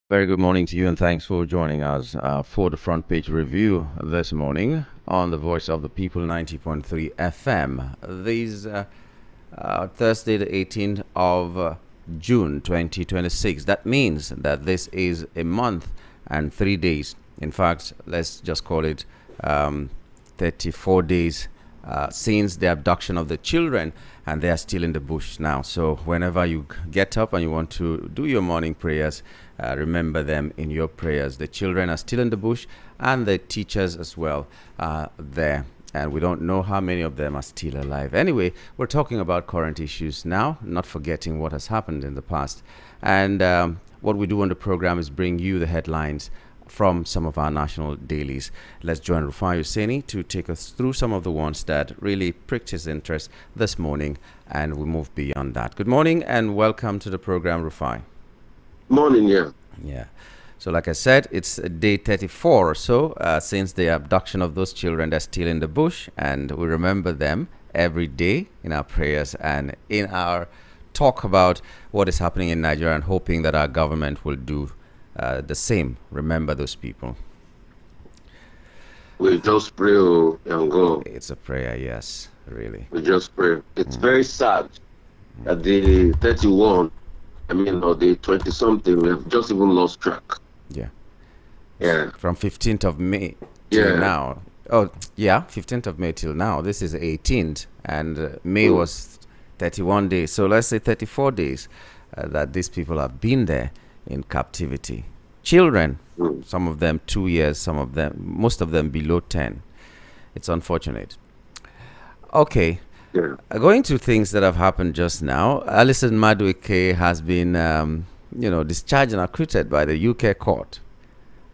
Very good morning to you, and thanks for joining us for the front page review this morning on the Voice of the People 90.3 FM. This Thursday, the 18th of June 2026. That means that this is a month and 3 days. In fact, let's just call it 34 days since the abduction of the children, and they are still in the bush now. So whenever you get up and you want to do your morning prayers, remember them in your prayers. The children are still in the bush, and the teachers as well there. And we don't know how many of them are still alive. Anyway, we're talking about current issues now, not forgetting what has happened in the past. And what we do on the program is bring you the headlines from some of our national dailies. Let's join Rufai Hussaini to take us through some of the ones that really pricked his interest this morning, and we move beyond that. Good morning and welcome to the program, Rufai. Morning, yeah. Yeah. So, like I said, it's day 34 or so since the abduction of those children. They're still in the bush, and we remember them every day in our prayers and in our talk about what is happening in Nigeria, and hoping that our government will do the same. Remember those people. We just pray and go. It's a prayer, yes, really. We just pray. It's very sad that the 31, or the 20 something, we have just even lost track. Yeah. Yeah. From 15th of May till Yeah. now. Oh, yeah, 15th of May till now. This is 18th, and May was 31 days. So let's say 34 days that these people have been there in captivity. Children, some of them 2 years, most of them below 10. It's unfortunate. Okay, Yeah. going to things that have happened just now. Alison Madueke has been, discharged and acquitted by the UK court.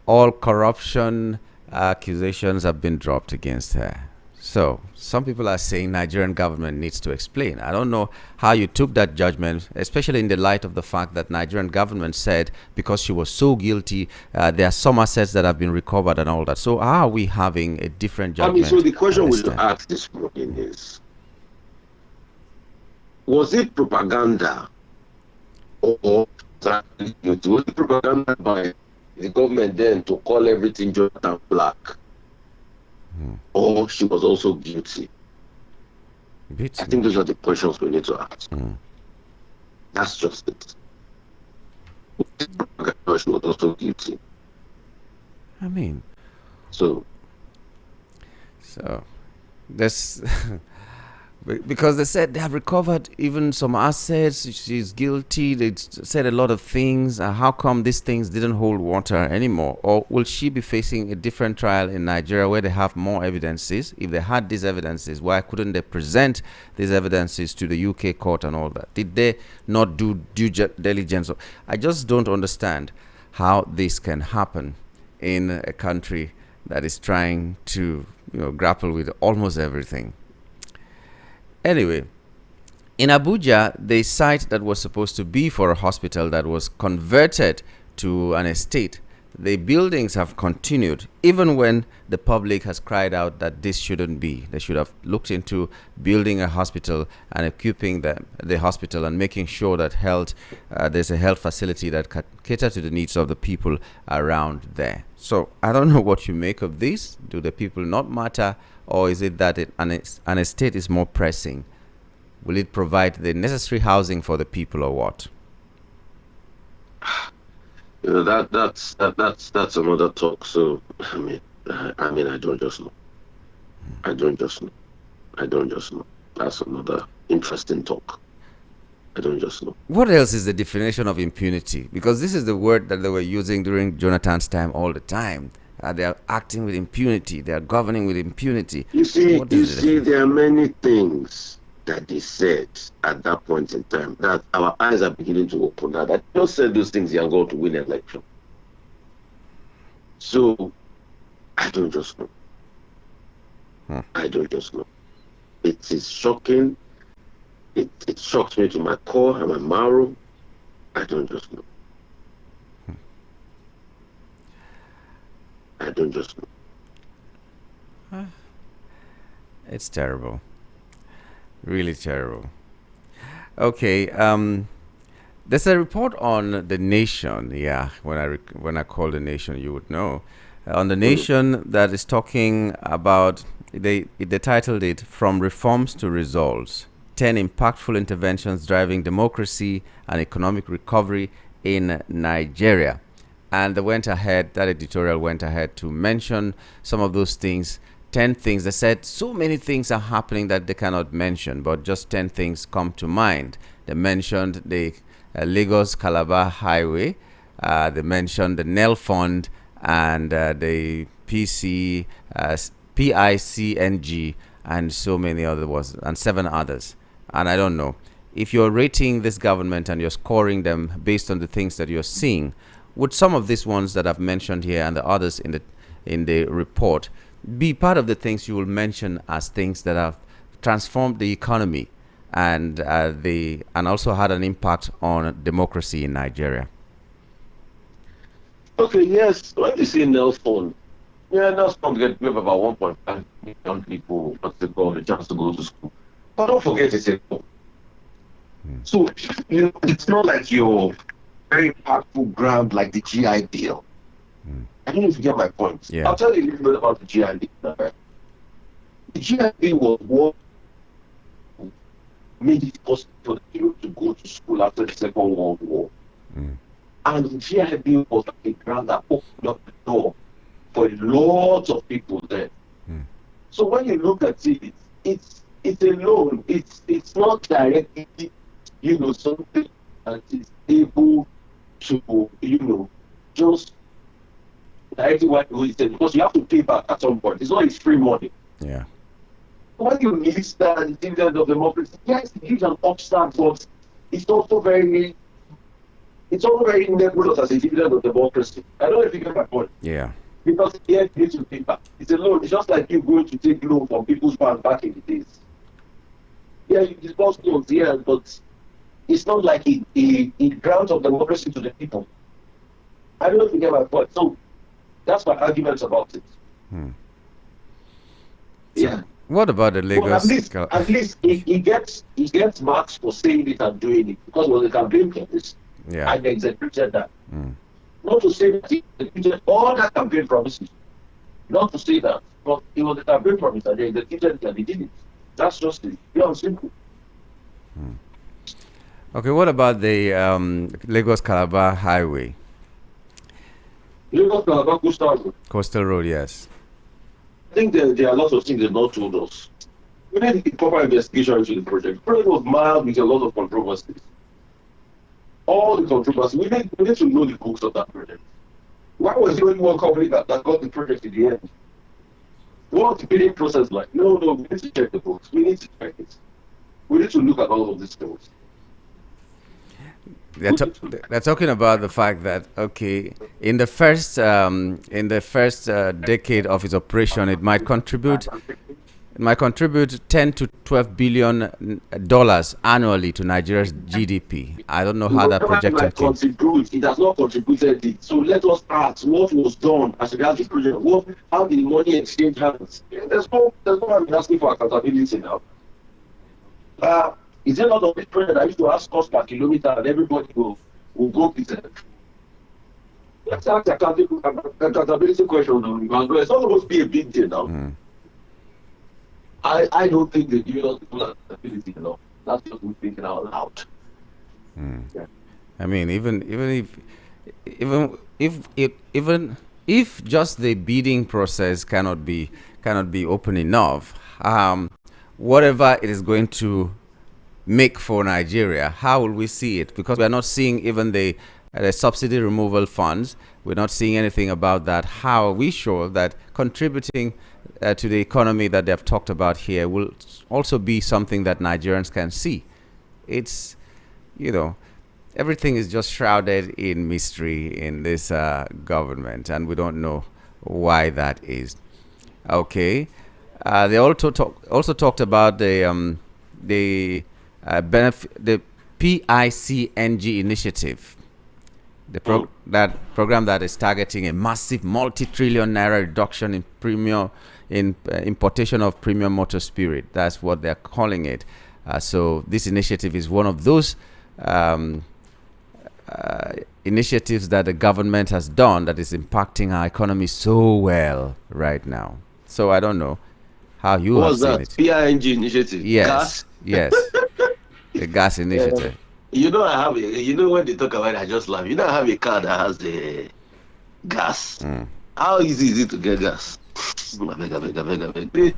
All corruption accusations have been dropped against her. So some people are saying Nigerian government needs to explain. I don't know how you took that judgment, especially in the light of the fact that Nigerian government said because she was so guilty, there are some assets that have been recovered and all that. So how are we having a different judgment? So the question we should time? ask this morning is, was it propaganda or was it propaganda by the government then to call everything Jonathan Black? Or she was also guilty? I think those are the questions we need to ask. That's just it. She was also guilty. I mean, so this because they said they have recovered even some assets. She's guilty. They said a lot of things. How come these things didn't hold water anymore? Or will she be facing a different trial in Nigeria where they have more evidences? If they had these evidences, why couldn't they present these evidences to the UK court and all that? Did they not do due diligence? I just don't understand how this can happen in a country that is trying to grapple with almost everything. Anyway, in Abuja, the site that was supposed to be for a hospital that was converted to an estate, the buildings have continued, even when the public has cried out that this shouldn't be. They should have looked into building a hospital and equipping the hospital and making sure that there's a health facility that can cater to the needs of the people around there. So I don't know what you make of this. Do the people not matter? Or is it that an estate is more pressing? Will it provide the necessary housing for the people, or what? that's another talk. So I don't just know. I don't just know. That's another interesting talk. I don't just know. What else is the definition of impunity? Because this is the word that they were using during Jonathan's time all the time. They are acting with impunity. They are governing with impunity. You see, there are many things that they said at that point in time that our eyes are beginning to open. Now, that just said those things, they are going to win an election. So, I don't just know. I don't just know. It is shocking. It shocks me to my core and my marrow. I don't just know. I don't just know. It's terrible. Really terrible. Okay. There's a report on the Nation. Yeah, when I call the Nation, you would know. On the Mm. Nation that is talking about they titled it "From Reforms to Results: 10 Impactful Interventions Driving Democracy and Economic Recovery in Nigeria." And they went ahead. That editorial went ahead to mention some of those things. 10 things. They said so many things are happening that they cannot mention, but just 10 things come to mind. They mentioned the Lagos Calabar Highway. They mentioned the Nel Fund and the PICNG and so many other was and 7 others. And I don't know if you're rating this government and you're scoring them based on the things that you're seeing. Would some of these ones that I've mentioned here and the others in the report be part of the things you will mention as things that have transformed the economy and also had an impact on democracy in Nigeria? Okay, yes. When you see Nelson, yeah, Nelson gave about 1.5 million people what's it called, a chance to go to school. But don't forget, it's a so it's not like your very impactful grant like the GI Bill. I don't know if you get my point. Yeah. I'll tell you a little bit about the GI Bill. Right? The GI Bill was what made it possible for people to go to school after the Second World War. And the GI Bill was like a grant that opened up the door for lots of people there. So when you look at it, it's a loan. It's not directly, something that is able to, just directly what you said, because you have to pay back at some point. It's not free money. Yeah. When you list that the dividend of democracy, yes, it gives an upstart, but it's also very nebulous as a dividend of democracy. I don't know if you get my point. Yeah. Because here it needs to pay back. It's a loan. It's just like you going to take loan from people's bank back in the days. Yeah, you disburse loans, yeah, but it's not like a grant of democracy to the people. I don't know if you get my point. So that's my arguments about it. Yeah. What about the Well, Lagos? at least he gets marks for saying it and doing it because it was a campaign promise. Yeah. And they executed that. Not to say that he executed all that campaign promises. Not to say that, but it was a campaign promise and they executed it and they did it. That's just it. Simple. Okay, what about the Lagos Calabar Highway? Lagos Calabar Coastal Road. Coastal Road, yes. I think there are lots of things they've not told us. We need a proper investigation into the project. The project was mild with a lot of controversies. All the controversies. We need to know the books of that project. Why was there only one company that got the project in the end? What was the bidding process like? No, we need to check the books. We need to check it. We need to look at all of these things. They're talking about the fact that in the first decade of its operation, it might contribute 10 to 12 billion dollars annually to Nigeria's GDP. I don't know how that projection came. It has not contributed it. So let us ask what was done as regards the project. How did the money exchange happens? There's no I'm asking for accountability now. Is there not of this project I used to ask cost per kilometer and everybody will go present? Let's ask accountability question. It's not supposed to be a big deal now. I don't think they give us the accountability enough. That's just me thinking out loud. Yeah. I mean, even if just the bidding process cannot be open enough, whatever it is going to make for Nigeria, how will we see it? Because we are not seeing even the subsidy removal funds. We're not seeing anything about that. How are we sure that contributing to the economy that they have talked about here will also be something that Nigerians can see? It's, everything is just shrouded in mystery in this government, and we don't know why that is. Okay. They also talked about the PICNG initiative, that program that is targeting a massive multi-trillion naira reduction in importation of premium motor spirit. That's what they're calling it. So this initiative is one of those initiatives that the government has done that is impacting our economy so well right now. So I don't know how you have What's seen that? it. PING initiative. Yes, Gas. yes, the gas Uh, initiative. when they talk about it, I just laugh. I have a car that has the gas. How easy is it to get gas? I beg, I beg, I beg, I beg.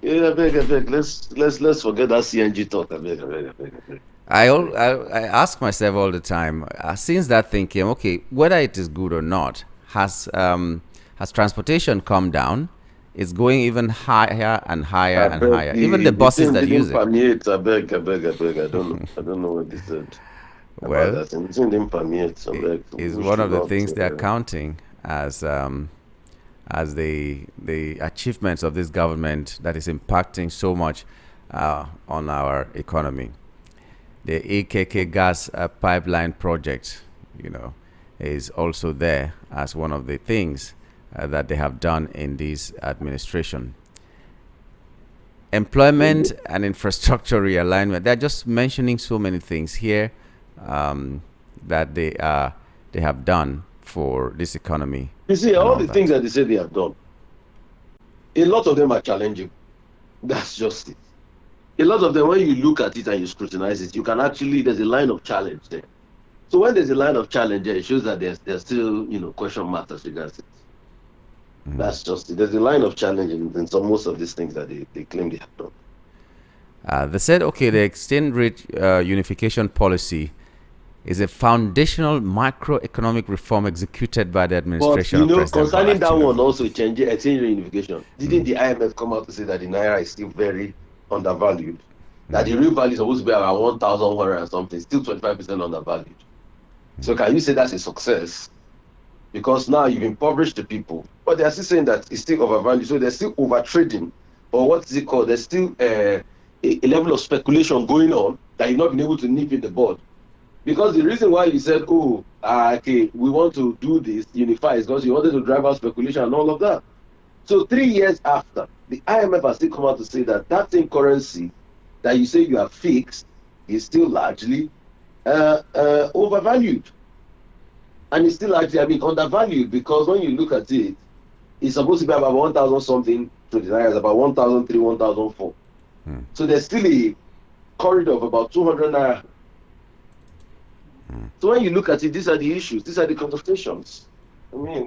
Yeah, I beg, I beg. Let's forget that CNG talk. I beg, I beg, I beg, I beg. I beg. I ask myself all the time, since that thing came, okay, whether it is good or not, has transportation come down? It's going even higher and higher I and beg. higher. Even the The buses thing that use didn't it. permeate. I beg, I beg, I beg. I don't know. I don't know what they said about Well, that thing. The thing didn't permeate. I it beg. is We one should of the not. things they are counting as the achievements of this government that is impacting so much on our economy. The AKK gas pipeline project, you know, is also there as one of the things that they have done in this administration. Employment and infrastructure realignment. They're just mentioning so many things here um, that they have done for this economy You see, and all all the things that. that they say they have done, a lot of them are challenging. That's just it. A lot of them, when you look at it and you scrutinize it, you can actually, there's a line of challenge there. So when there's a line of challenge there, it shows that there's still, question marks as regards it. That's just it. There's a line of challenge in some most of these things that they claim they have done. They said, okay, the exchange rate unification policy is a foundational microeconomic reform executed by the But administration of President Bola concerning that one Tinubu. also, exchange rate unification, didn't the IMF come out to say that the naira is still very undervalued? That the real value is supposed to be around 1,100 and something, still 25% undervalued. So can you say that's a success? Because now you've impoverished the people, but they are still saying that it's still overvalued. So they're still over trading, or what is it called? There's still a level of speculation going on that you've not been able to nip in the bud. Because the reason why you said, okay, we want to do this, unify, is because you wanted to drive out speculation and all of that. So 3 years after, the IMF has still come out to say that that same currency that you say you have fixed is still largely overvalued. And it's still actually, undervalued, because when you look at it, it's supposed to be about 1,000 something to the naira, about 1,003, 1,004. So there's still a corridor of about 200 naira. So when you look at it, these are the issues, these are the conversations.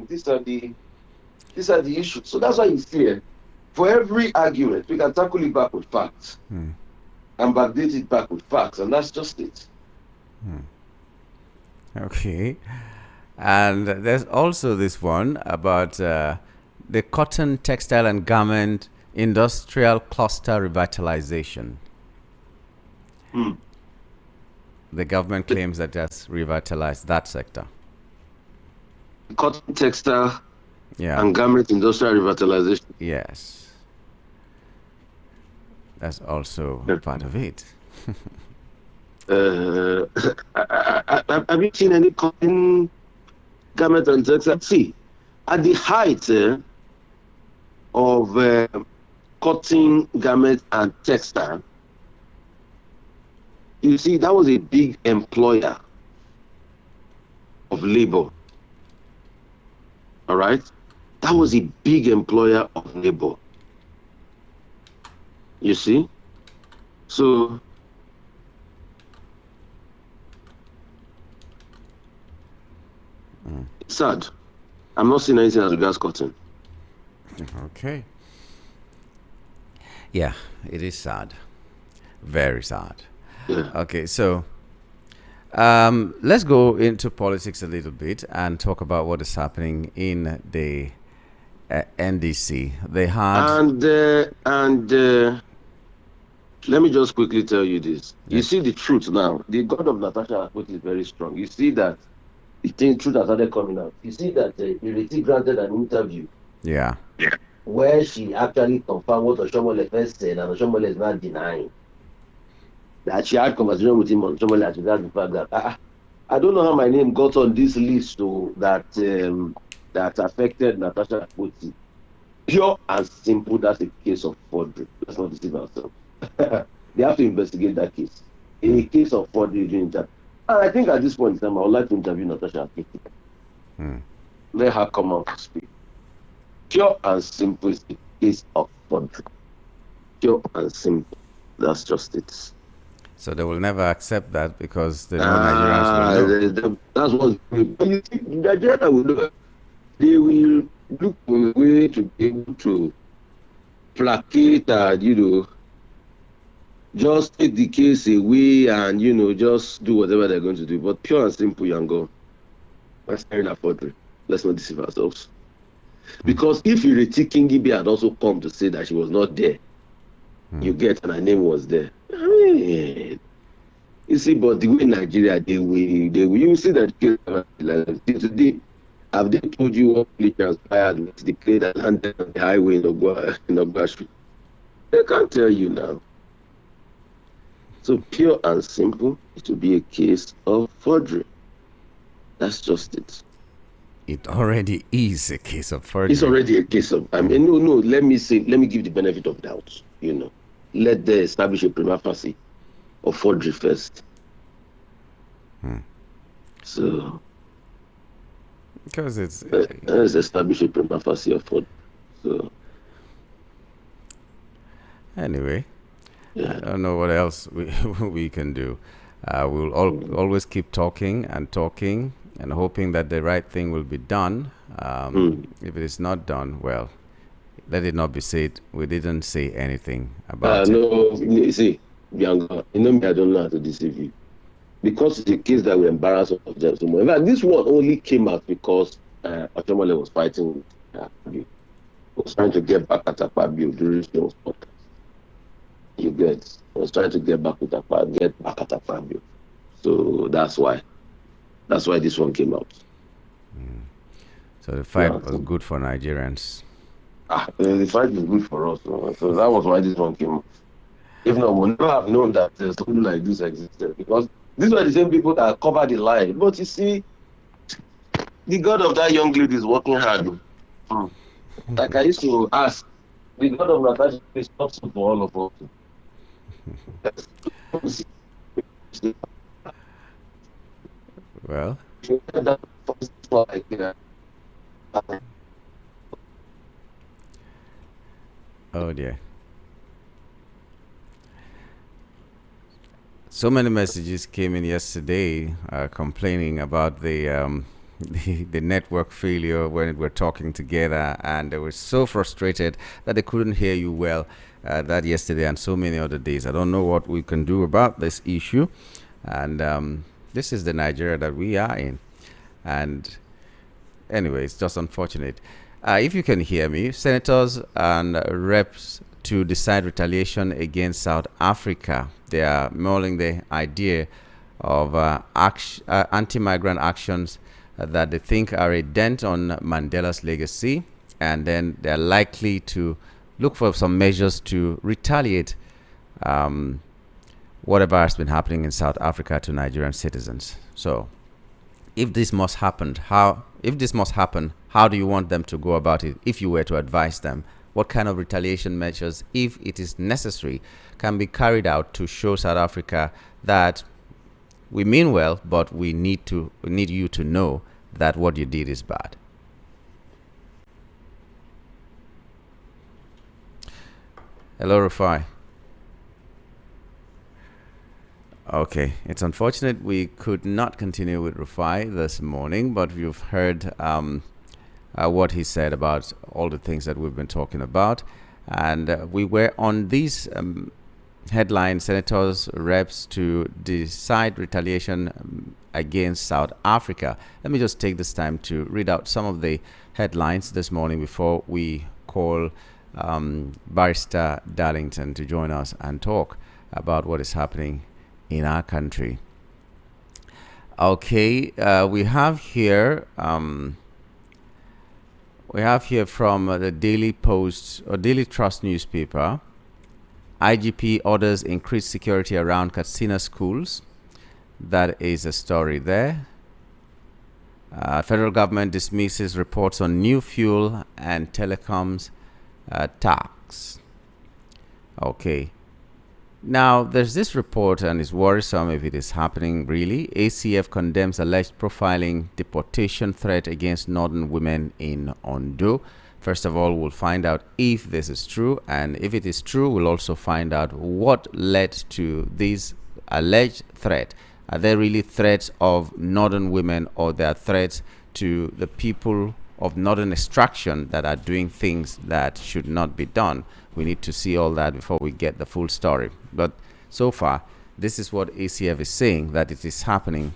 These are the issues. So that's why you see it. For every argument, we can tackle it back with facts and backdate it back with facts, and that's just it. Okay. And there's also this one about the cotton, textile, and garment industrial cluster revitalization. The government claims that has revitalized that sector. Cotton, textile, Yeah. and garment industrial revitalization. Yes. That's also part of it. Have you seen any cotton, garment, and textile? See, at the height of cotton, garment, and textile, you see, that was a big employer of labor. All right? That was a big employer of labor. You see? So, it's sad. I'm not seeing anything as regards cotton. Okay. Yeah, it is sad. Very sad. Yeah. Okay, so let's go into politics a little bit and talk about what is happening in the NDC. They had And let me just quickly tell you this. You Yes. see the truth now. The God of Natasha Akpoti is very strong. You see that the truth has started coming out. You see that Ireti granted an interview yeah. where she actually confirmed what Oshomole first said, and Oshomole is not denying that she had conversation with him on Oshomole as regards the fact that I don't know how my name got on this list that affected Natasha Akpoti. Pure and simple, that's a case of forgery. Let's not deceive ourselves. They have to investigate that case. A case of forgery doing that. And I think at this point in time, I would like to interview Natasha Akiki. Hmm. Let her come out to speak. Pure and simple is the case of forgery. Pure and simple. That's just it. So they will never accept that because they know Nigerians will know. That's what you see, Nigeria will know. They will look for a way to be able to placate and, just take the case away and, just do whatever they're going to do. But pure and simple, Yango, that's carrying a forgery. Let's not deceive ourselves. Because if Ireti Kingibe had also come to say that she was not there, you get, and her name was there. I mean, you see, but the way Nigeria, you see that today, have they told you what really transpired with the plane that landed on the highway in Ogbashi? They can't tell you now. So pure and simple, it will be a case of forgery. That's just it. It already is a case of forgery. It's already a case of, no, let me give the benefit of doubt, Let them establish a prima facie of forgery first. So, because it's let's establish a prima facie of forgery. So, anyway, yeah. I don't know what else we can do. We'll always keep talking and hoping that the right thing will be done. If it is not done, well, let it not be said we didn't say anything about it. No, you see, Bianca, me, I don't know how to deceive you. Because it's a case that will embarrass us of them so much. In fact, this one only came out because Otomole was fighting with Akpabio. He was trying to get back at Akpabio during his podcast. You get, was trying to get back at Akpabio. So that's why this one came out. So the fight was good for Nigerians. The fight is good for us. So that was why this one came out. If not, we would never have known that something like this existed. Because these were the same people that covered the lie. But you see, the God of that young lady is working hard. Like I used to ask, the God of Natasha is not so for all of us. Well, oh dear. So many messages came in yesterday complaining about the network failure when we're talking together, and they were so frustrated that they couldn't hear you well that yesterday and so many other days. I don't know what we can do about this issue, and this is the Nigeria that we are in. And anyway, it's just unfortunate. If you can hear me, senators and reps to decide retaliation against South Africa. They are mulling the idea of anti-migrant actions that they think are a dent on Mandela's legacy, and then they're likely to look for some measures to retaliate whatever has been happening in South Africa to Nigerian citizens. So, if this must happen, how do you want them to go about it? If you were to advise them, what kind of retaliation measures, if it is necessary, can be carried out to show South Africa that we mean well, but we need you to know that what you did is bad? Hello, Rufai. Okay, it's unfortunate we could not continue with Rufai this morning, but you've heard what he said about all the things that we've been talking about. And we were on these headline: senators, reps to decide retaliation against South Africa. Let me just take this time to read out some of the headlines this morning before we call Barrister Darlington to join us and talk about what is happening in our country. Okay, we have here from the Daily Post or Daily Trust newspaper. IGP orders increased security around Katsina schools. That is a story there. Federal government dismisses reports on new fuel and telecoms tax. Okay. Now, there's this report, and it's worrisome if it is happening really. ACF condemns alleged profiling deportation threat against northern women in Ondo. First of all, we'll find out if this is true, and if it is true, we'll also find out what led to this alleged threat. Are they really threats of northern women, or they are threats to the people of northern extraction that are doing things that should not be done? We need to see all that before we get the full story. But so far, this is what ACF is saying, that it is happening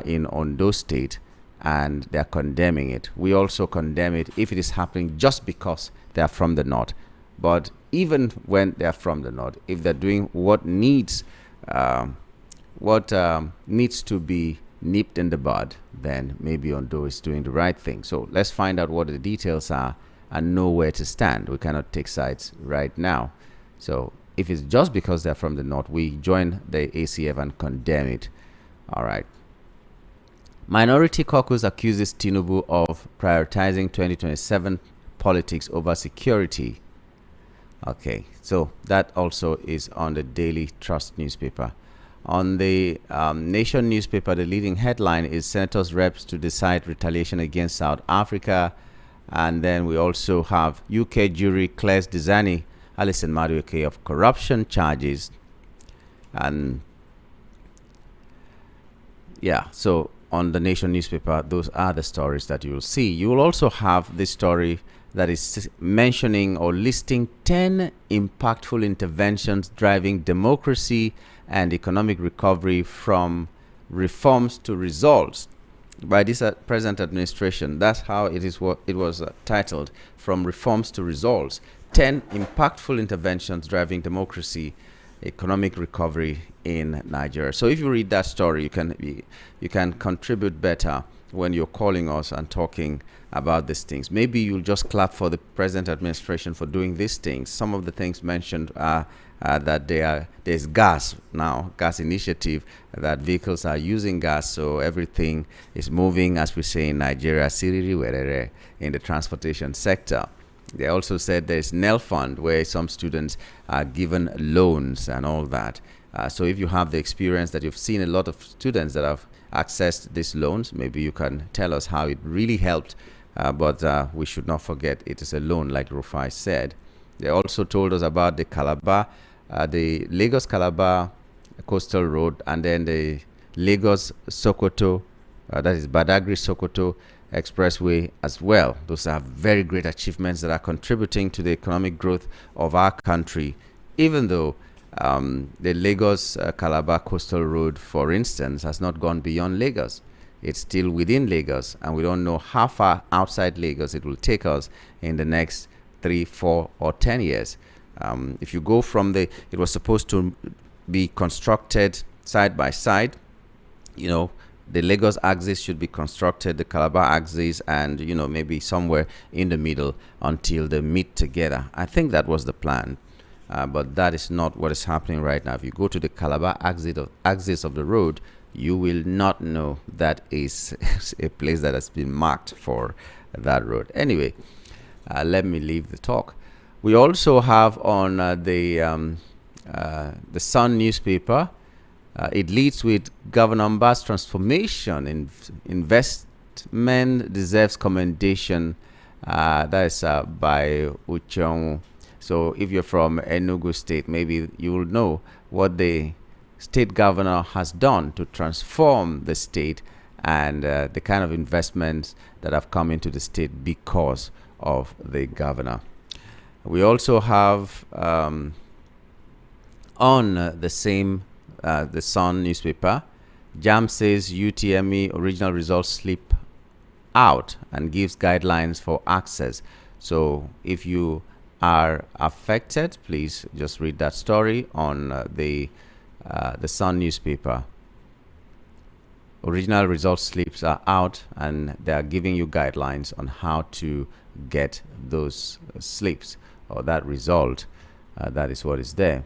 in Ondo State, and they're condemning it. We also condemn it if it is happening just because they are from the north. But even when they are from the north, if they're doing what needs to be nipped in the bud, then maybe Ondo is doing the right thing. So let's find out what the details are and know where to stand. We cannot take sides right now. So if it's just because they're from the north, we join the ACF and condemn it. All right. Minority Caucus accuses Tinubu of prioritizing 2027 politics over security. Okay, so that also is on the Daily Trust newspaper. On the Nation newspaper, the leading headline is Senators Reps to decide retaliation against South Africa. And then we also have UK jury clears Dizani Alison Madueke of corruption charges. And yeah, so on the Nation newspaper, those are the stories that you will see. You will also have this story that is mentioning or listing 10 impactful interventions driving democracy and economic recovery from reforms to results by this present administration. That's how it is. What it was titled, From Reforms to Results: 10 impactful interventions driving democracy, economic recovery in Nigeria. So if you read that story, you can contribute better when you're calling us and talking about these things. Maybe you'll just clap for the present administration for doing these things. Some of the things mentioned are that there's gas now, gas initiative, that vehicles are using gas, so everything is moving, as we say in Nigeria, siriri werere, in the transportation sector. They also said there's NEL fund where some students are given loans and all that. So if you have the experience that you've seen a lot of students that have accessed these loans, maybe you can tell us how it really helped. But we should not forget it is a loan, like Rufai said. They also told us about the Calabar, the Lagos-Calabar coastal road, and then the Lagos-Sokoto, that is Badagry-Sokoto expressway as well. Those are very great achievements that are contributing to the economic growth of our country, even though the Lagos-Calabar coastal road, for instance, has not gone beyond Lagos. It's still within Lagos, and we don't know how far outside Lagos it will take us in the next 3, 4, or 10 years. If you go from it was supposed to be constructed side by side. You know, the Lagos axis should be constructed, the Calabar axis, and maybe somewhere in the middle until they meet together. I think that was the plan. But that is not what is happening right now. If you go to the Calabar axis of the road, you will not know that is a place that has been marked for that road. Anyway, let me leave the talk. We also have on the Sun newspaper, it leads with Governor Mba's transformation in investment deserves commendation. That is by Uchong. So if you're from Enugu State, maybe you will know what the state governor has done to transform the state and the kind of investments that have come into the state because of the governor. We also have on the same the Sun newspaper, JAM says UTME original results slip out and gives guidelines for access. So if you are affected, please just read that story on the Sun newspaper. Original results slips are out, and they are giving you guidelines on how to get those slips or that result. That is what is there.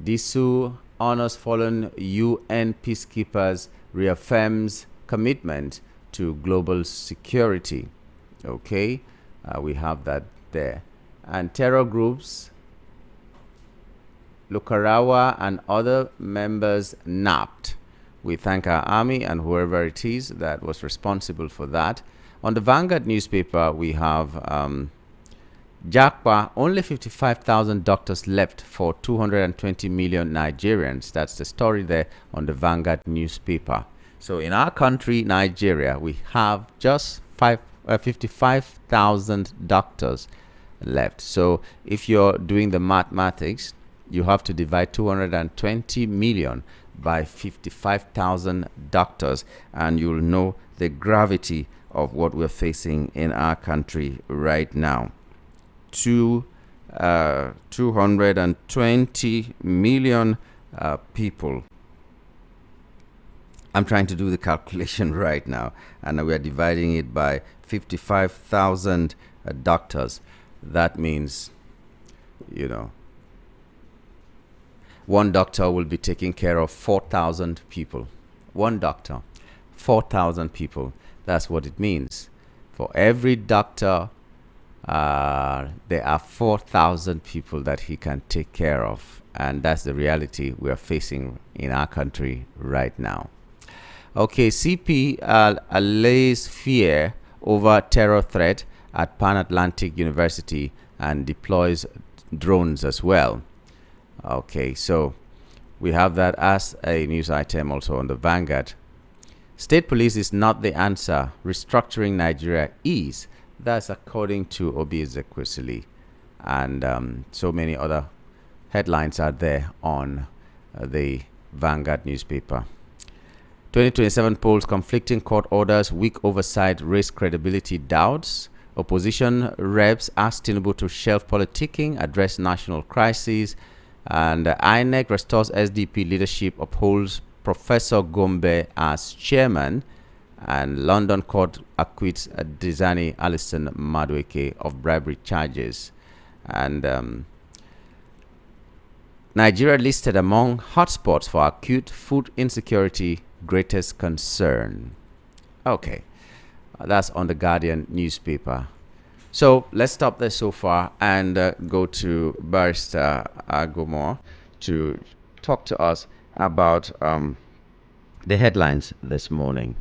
Disu honors fallen UN peacekeepers, reaffirms commitment to global security. Okay, we have that there. And terror groups Lukarawa and other members nabbed. We thank our army and whoever it is that was responsible for that. On the Vanguard newspaper, we have Jakpa, only 55,000 doctors left for 220 million Nigerians. That's the story there on the Vanguard newspaper. So in our country, Nigeria, we have just 55,000 doctors left. So if you're doing the mathematics, you have to divide 220 million by 55,000 doctors, and you'll know the gravity of what we're facing in our country right now. 220 million people. I'm trying to do the calculation right now, and we are dividing it by 55,000 doctors. That means, one doctor will be taking care of 4,000 people. One doctor, 4,000 people. That's what it means. For every doctor, there are 4,000 people that he can take care of. And that's the reality we are facing in our country right now. Okay, CP allays fear over terror threat at Pan Atlantic University and deploys drones as well. Okay, so we have that as a news item also on the Vanguard. State police is not the answer. Restructuring Nigeria is. That's according to Obi Ezekwesili. And so many other headlines are there on the Vanguard newspaper. 2027 polls, conflicting court orders, weak oversight, raise credibility doubts. Opposition reps ask Tinubu to shelve politicking, address national crises. And INEC restores SDP leadership, upholds Professor Gombe as chairman. And London court acquits Dizani Alison Madueke of bribery charges. And Nigeria listed among hotspots for acute food insecurity, greatest concern. Okay, that's on the Guardian newspaper. So let's stop there so far and go to Barrister Agomor to talk to us about the headlines this morning.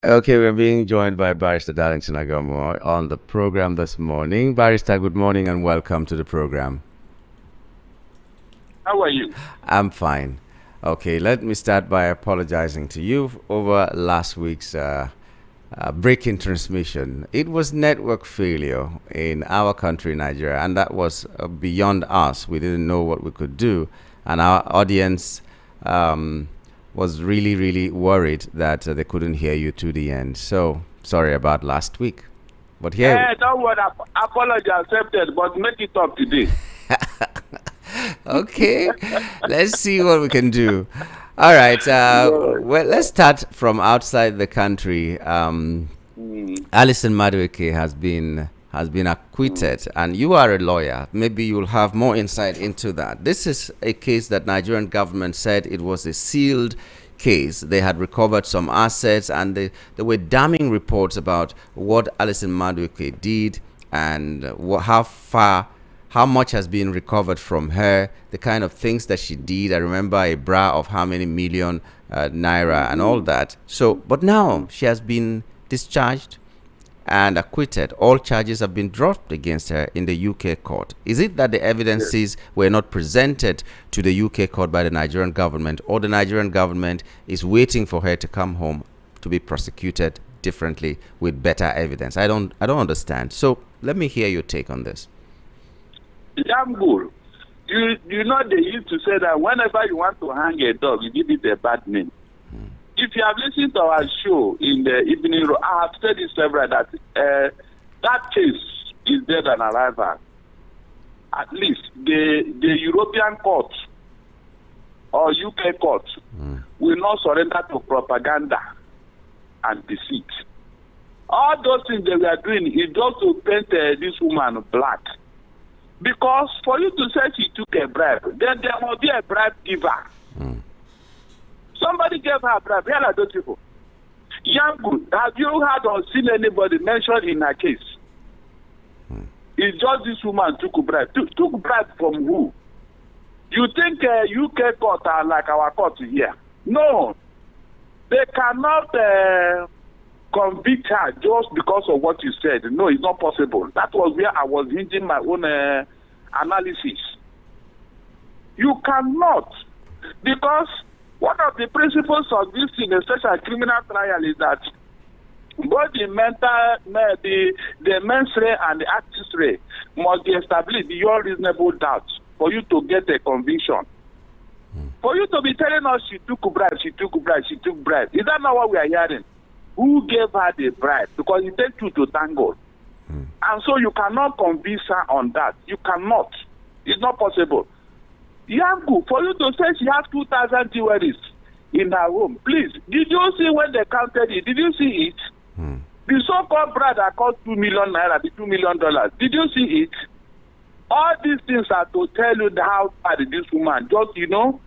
Okay, we're being joined by Barrister Darlington Agomor on the program this morning. Barrister, good morning and welcome to the program. How are you? I'm fine. Okay, let me start by apologizing to you over last week's breaking transmission. It was network failure in our country, Nigeria, and that was beyond us. We didn't know what we could do, and our audience was really, really worried that they couldn't hear you to the end. So sorry about last week. But here... Yeah, don't worry. Apology accepted, but make it up today. Okay, let's see what we can do. All right, well, let's start from outside the country. Alison Madueke has been acquitted, and you are a lawyer. Maybe you'll have more insight into that. This is a case that Nigerian government said it was a sealed case. They had recovered some assets, and there were damning reports about what Alison Madueke did and how much has been recovered from her, the kind of things that she did. I remember a bra of how many million naira and all that. So, but now she has been discharged, and acquitted. All charges have been dropped against her in the UK court. Is it that the evidences were not presented to the UK court by the Nigerian government, or the Nigerian government is waiting for her to come home to be prosecuted differently with better evidence? I don't understand. So let me hear your take on this. Jambu, you know they used to say that whenever you want to hang a dog, you give it a bad name. If you have listened to our show in the evening, I have said it several that that case is dead and alive. At least the European court or UK court will not surrender to propaganda and deceit. All those things they were doing is just to paint this woman black. Because for you to say she took a bribe, then there must be a bribe giver. Somebody gave her a bribe. Where are those people? Yangu, have you heard or seen anybody mentioned in her case? It's just this woman took a bribe. Took bribe from who? You think UK court are like our court here? No. They cannot convict her just because of what you said. No, it's not possible. That was where I was hinging my own analysis. You cannot. Because one of the principles of this in a special criminal trial is that both the mens rea and the actus rea must be established beyond reasonable doubt for you to get a conviction. For you to be telling us she took bribe, she took bribe, she took bribe. Is that not what we are hearing? Who gave her the bribe? Because it takes two to tango. And so you cannot convince her on that. You cannot. It's not possible. Yangu, for you to say she has 2,000 jewelries in her home, please, did you see when they counted it? Did you see it? The so-called bride that cost 2 million naira, the $2 million. Did you see it? All these things are to tell you how bad this woman, just, you know,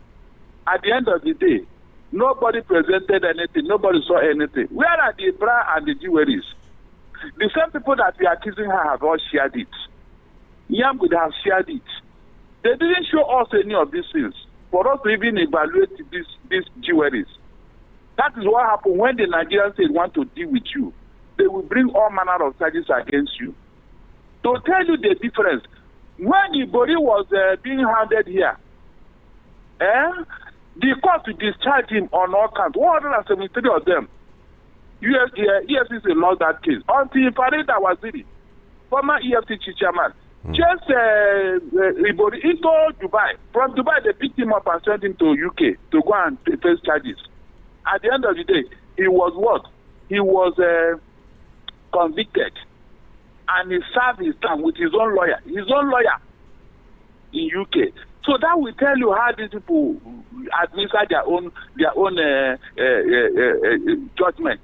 at the end of the day, nobody presented anything, nobody saw anything. Where are the bra and the jewelries? The same people that we are accusing her have all shared it. Yam would have shared it. They didn't show us any of these things for us to even evaluate these jewelries. That is what happened when the Nigerians say want to deal with you. They will bring all manner of charges against you. To tell you the difference, when Ibori was being handed here, the court to discharge him on all counts, 173 of them, EFCC lost that case. Until Farida Waziri, former EFCC chairman, just Ibori into Dubai. From Dubai, they picked him up and sent him to UK to go and face charges. At the end of the day, he was what? He was convicted. And he served his time with his own lawyer in UK. So that will tell you how these people administer their own judgment.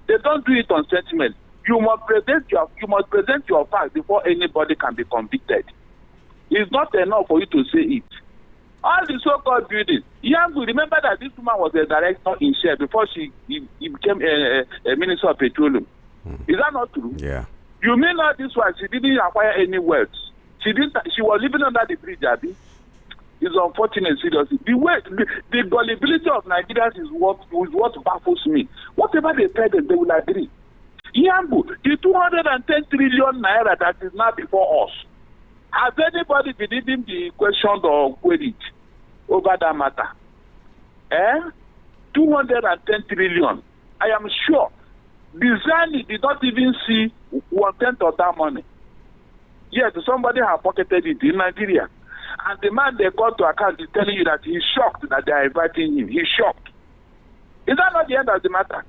They don't do it on sentiment. You must present your facts before anybody can be convicted. It's not enough for you to say it. All the so-called buildings. Yangu, remember that this woman was a director in Shell before she became a minister of petroleum. Is that not true? Yeah. You mean that this one, she didn't acquire any wealth. She was living under the bridge, Abby. It's unfortunate, seriously. The gullibility of Nigerians is what baffles me. Whatever they tell them, they will agree. Yambu, the 210 trillion naira that is now before us, has anybody been even be questioned or queried over that matter? 210 trillion. I am sure Bizani did not even see 1/10 of that money. Yes, somebody has pocketed it in Nigeria. And the man they called to account is telling you that he's shocked that they are inviting him. He's shocked. Is that not the end of the matter?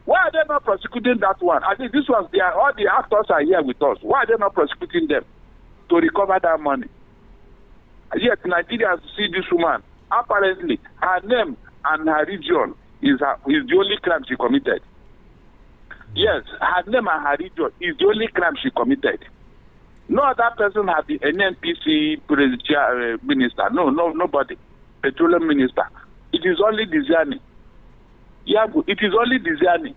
Why are they not prosecuting that one? I think this one, all the actors are here with us. Why are they not prosecuting them to recover that money? Yet Nigerians see this woman. Apparently, her name and her region is the only crime she committed. Yes, her name and her region is the only crime she committed. No other person has been NNPC presidential minister. No, nobody. Petroleum minister. It is only Diziani. Yeah, it is only Diziani.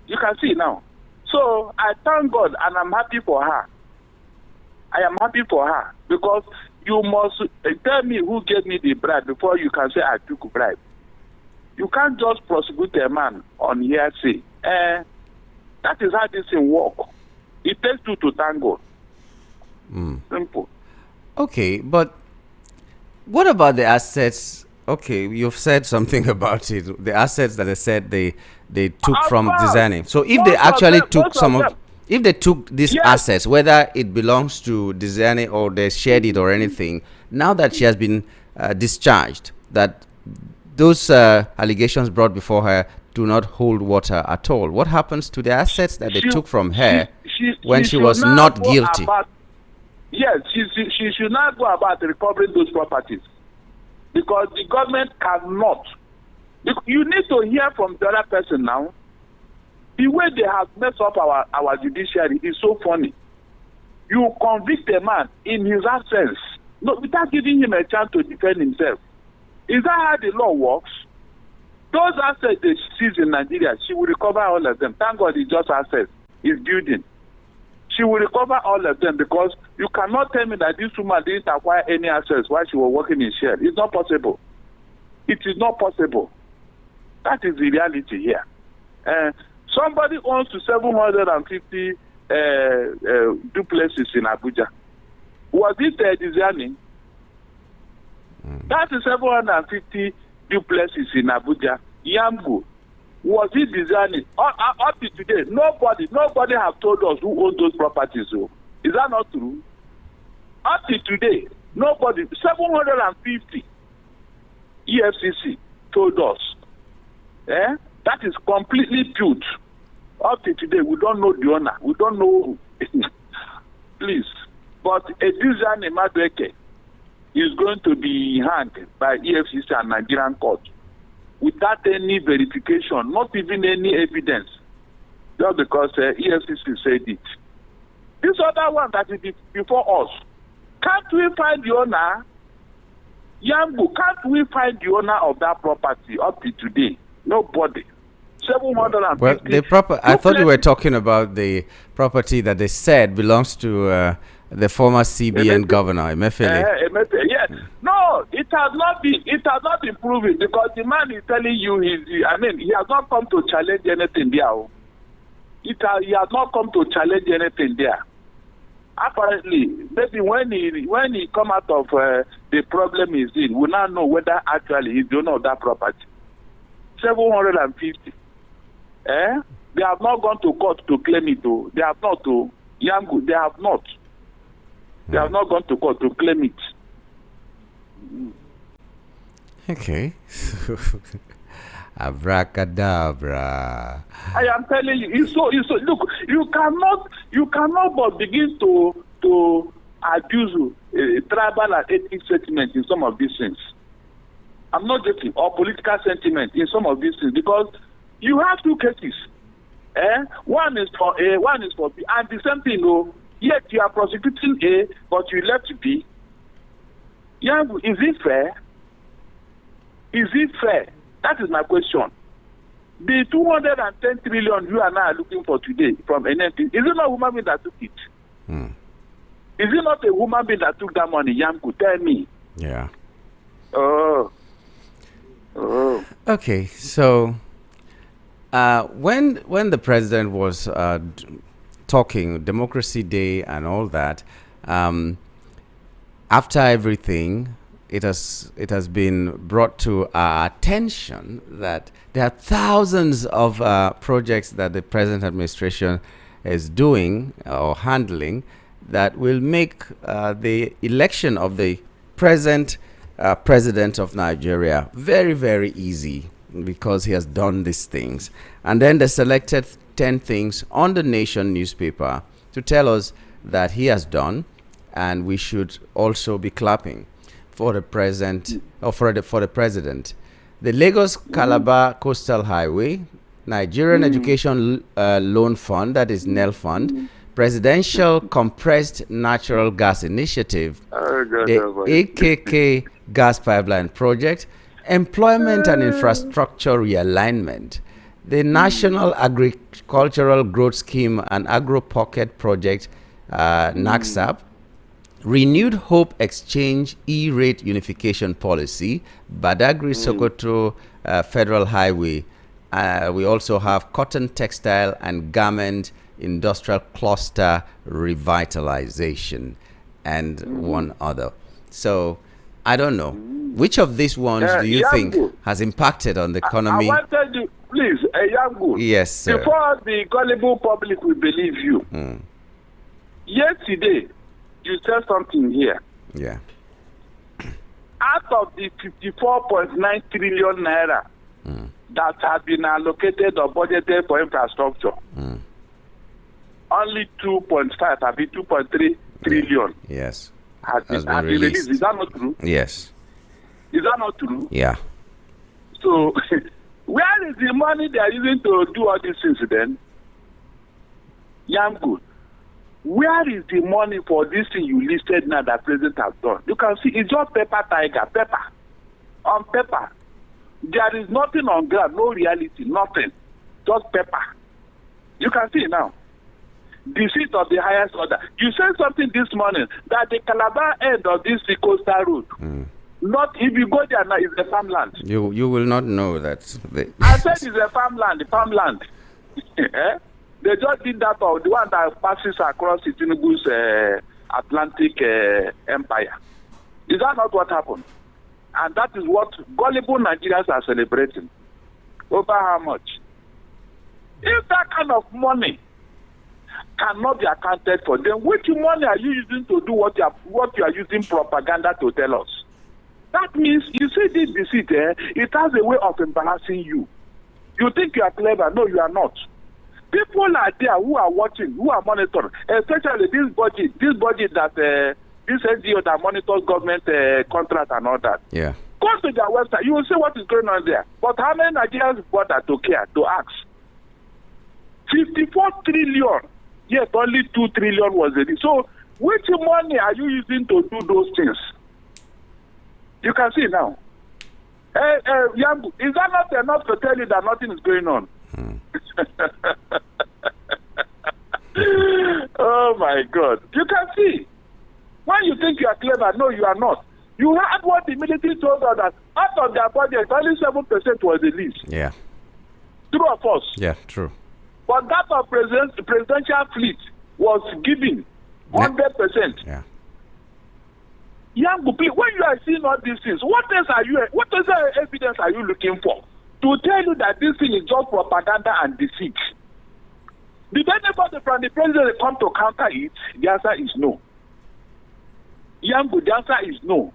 You can see now. So I thank God and I'm happy for her. I am happy for her because you must tell me who gave me the bribe before you can say I took a bribe. You can't just prosecute a man on hearsay. That is how this thing works. It takes two to tango. Simple. Okay, but what about the assets? Okay, you've said something about it. The assets that they said they took Of from course. Dizani. So if Most they of actually them- took most some of of, them. if they took these Yes. assets, whether it belongs to Dizani or they shared it or anything, now that she has been discharged, that those allegations brought before her do not hold water at all. What happens to the assets that they took from her when she should was now not go guilty? Yes, she should not go about recovering those properties because the government cannot. You need to hear from the other person now. The way they have messed up our judiciary is so funny. You convict a man in his absence, without giving him a chance to defend himself. Is that how the law works? Those assets they seize in Nigeria, she will recover all of them. Thank God it's just assets. It's building. She will recover all of them because you cannot tell me that this woman didn't acquire any assets while she was working in Shell. It's not possible. It is not possible. That is the reality here. Somebody owns 750 duplexes in Abuja. Was it Dizani? That is 750 duplexes in Abuja. Yamgo. Was it Dizani? Up to today, nobody have told us who owns those properties. So. Is that not true? Up to today, nobody, 750 EFCC told us. That is completely built. Up to today, we don't know the owner. We don't know who. Please. But Dizani Madueke is going to be hanged by EFCC and Nigerian court without any verification, not even any evidence, just because EFCC said it. This other one that is before us, can't we find the owner? Yambu, can't we find the owner of that property up to today? Nobody. 750. Well, I thought you were talking about the property that they said belongs to the former CBN governor, Emefiele. Yes. No, it has not been proven because the man is telling you he has not come to challenge anything there. He has not come to challenge anything there. Apparently, maybe when he come out of the problem he's in, we now know whether actually he's the owner of that property. 750. They have not gone to court to claim it though. They have not to Yangu, they have not. They have not gone to court to claim it. Okay. Abracadabra. I am telling you, it's so look, you cannot but begin to abuse tribal and ethnic sentiment in some of these things. I'm not joking, or political sentiment in some of these things because you have two cases. One is for A, one is for B, and the same thing, yet you are prosecuting A, but you left B. Yeah, is it fair? Is it fair? That is my question. The 210 trillion you and I are looking for today from NNP, is it not a woman being that took it? Is it not a woman being that took that money? Yamku, tell me. Yeah. Oh. Okay, so when the president was talking Democracy Day and all that, after everything, it has been brought to our attention that there are thousands of projects that the present administration is doing or handling that will make the election of the present president of Nigeria very, very easy because he has done these things. And then they selected 10 things on the Nation newspaper to tell us that he has done, and we should also be clapping for the present or for the president. The Lagos Calabar Coastal Highway, Nigerian Education Loan Fund, that is NEL Fund, Presidential Compressed Natural Gas Initiative, the AKK Gas Pipeline Project, Employment and Infrastructure Realignment, the National Agricultural Growth Scheme and Agro Pocket Project, NACSAP, Renewed Hope Exchange E-Rate Unification Policy, Badagry Sokoto Federal Highway, We also have cotton, textile, and garment industrial cluster revitalization, and one other. So I don't know. Which of these ones do you think has impacted on the economy? I wanted you, please, Yangu. Yes, sir. Before the gullible public will believe you. Yesterday, you said something here. Yeah. Out of the 54.9 trillion naira that have been allocated or budgeted for infrastructure, only 2.5, I mean 2.3 trillion. Yes. Has been released. Is that not true? Yes. Is that not true? Yeah. So, where is the money they are using to do all these things then? Yangu, where is the money for this thing you listed now that President has done? You can see it's just paper tiger, paper. On paper. There is nothing on ground, no reality, nothing. Just paper. You can see now. The seat of the highest order. You said something this morning that the Calabar end of this coastal road, not if you go there now, it's a farmland. You will not know that. I said it's a farmland, farmland. They just did that of the one that passes across Tinubu's Atlantic empire. Is that not what happened? And that is what gullible Nigerians are celebrating. Over how much? If that kind of money cannot be accounted for, then which money are you using to do what you are using propaganda to tell us? That means you see this deceit, it has a way of embarrassing you. You think you are clever. No, you are not. People are there who are watching, who are monitoring, especially this budget that this NGO that monitors government contract and all that. Yeah. Go to their website, you will see what is going on there. But how many Nigerians bother to care, to ask? 54 trillion. Yes, only 2 trillion was it. So, which money are you using to do those things? You can see now. Yambu, is that not enough to tell you that nothing is going on? Oh my God. You can see. When you think you are clever, no, you are not. You heard what the military told us that out of their budget, only 7% was released. Yeah. True or false? Yeah, true. But that of presidential fleet was given 100%. Yeah. Young people, when you are seeing all these things, what other evidence are you looking for to tell you that this thing is just propaganda and deceit? Did anybody from the president come to counter it? The answer is no. Yangu, the answer is no.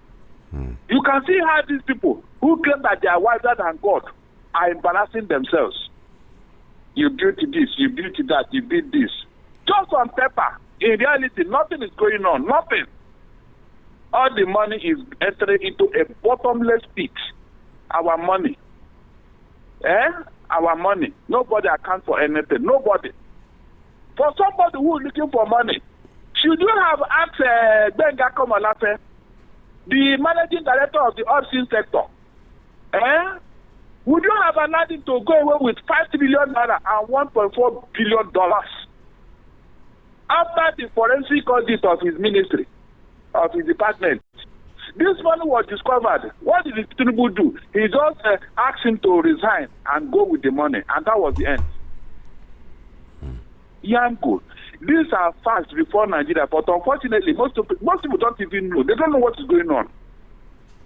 You can see how these people who claim that they are wiser than God are embarrassing themselves. You built this, you built that, you did this. Just on paper. In reality, nothing is going on. Nothing. All the money is entering into a bottomless pit. Our money. Our money. Nobody accounts for anything. Nobody. For somebody who is looking for money, should you have asked Benga Komalafe, the managing director of the upstream sector, would you have allowed him to go away with 5 trillion naira and $1.4 billion after the forensic audit of his ministry, of his department? This money was discovered. What did Tinubu do? He just asked him to resign and go with the money, and that was the end. Yango, these are facts before Nigeria, but unfortunately, most people don't even know. They don't know what is going on.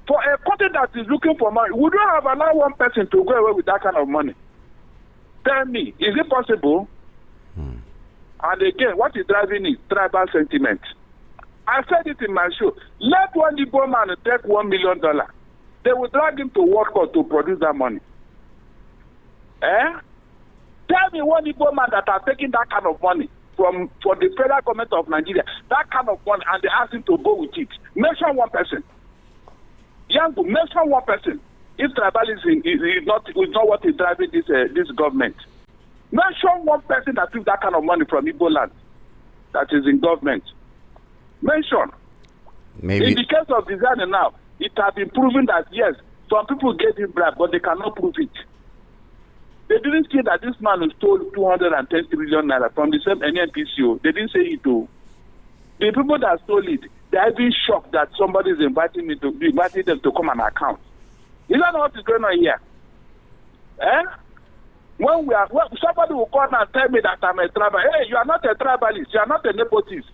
For a country that is looking for money, would you have allowed one person to go away with that kind of money? Tell me, is it possible? And again, what is driving it? Tribal sentiment. I said it in my show. Let one Igbo man take $1 million. They will drag him to work court to produce that money. Tell me one Igbo man that are taking that kind of money for the federal government of Nigeria, that kind of money, and they ask him to go with it. Mention one person. Yangu, mention one person. If tribalism is not what is driving this government. Mention one person that took that kind of money from Igbo land that is in government. Mention. Maybe. In the case of design now, it has been proven that yes, some people get him bribe, but they cannot prove it. They didn't say that this man stole 210 trillion naira from the same NNPCO. They didn't say it too. The people that stole it, they are even shocked that somebody is inviting them to come and account. You don't know what is going on here. When somebody will come and tell me that I'm a tribalist, hey, you are not a tribalist, you are not a nepotist.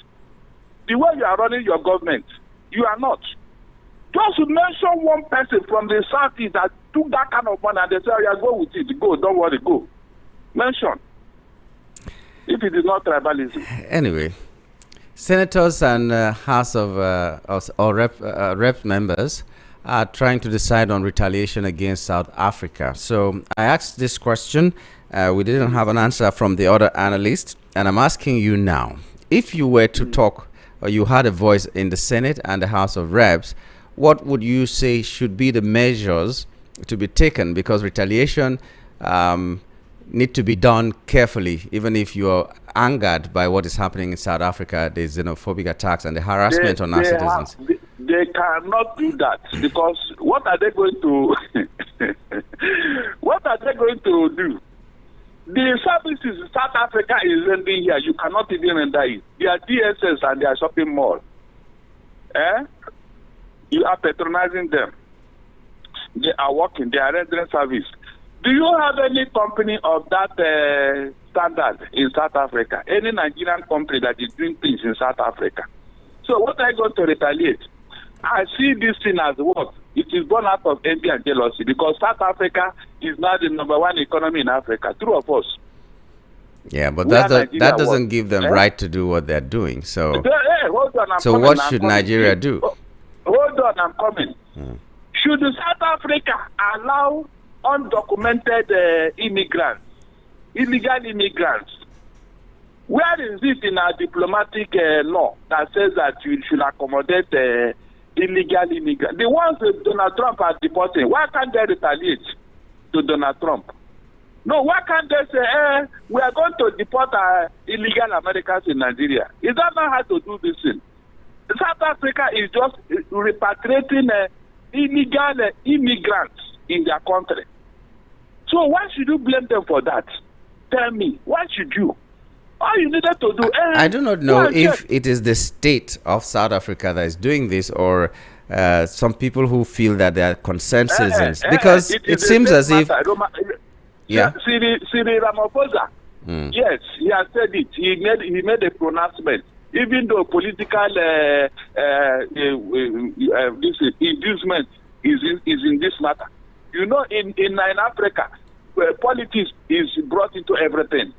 The way you are running your government, you are not. Just mention one person from the southeast that took that kind of money and they say, oh, yeah, go with it, go, don't worry, go. Mention. If it is not tribalism. Anyway, senators and House of or rep members are trying to decide on retaliation against South Africa. So I asked this question. We didn't have an answer from the other analyst, and I'm asking you now. If you were to talk, or you had a voice in the Senate and the House of Reps, what would you say should be the measures to be taken? Because retaliation need to be done carefully, even if you are angered by what is happening in South Africa, the xenophobic attacks and the harassment on our citizens. They cannot do that, because what are they going to what are they going to do? The services in South Africa is ending here. You cannot even render it. They are DSS and they are shopping mall. You are patronizing them. They are working. They are rendering service. Do you have any company of that standard in South Africa? Any Nigerian company that is doing things in South Africa? So what are you going to retaliate? I see this thing as what? It is born out of envy and jealousy, because South Africa is now the #1 economy in Africa. True of us. Yeah, but that doesn't give them right to do what they're doing. So, hold on, so what should Nigeria do? Hold on, I'm coming. Should South Africa allow undocumented immigrants, illegal immigrants? Where is it in our diplomatic law that says that you should accommodate illegal immigrants? The ones that Donald Trump are deporting, why can't they retaliate to Donald Trump? No, why can't they say, we are going to deport illegal Americans in Nigeria? Is that not how to do this thing? South Africa is just repatriating illegal immigrants in their country. So why should you blame them for that? Tell me, why should you? All you needed to do. I do not know if it is the state of South Africa that is doing this, or some people who feel that they are concerned citizens, because it seems as if. Yeah. Cyril Ramaphosa. Yes, he has said it. He made a pronouncement. Even though political this inducement is in this matter. You know, in Africa, politics is brought into everything.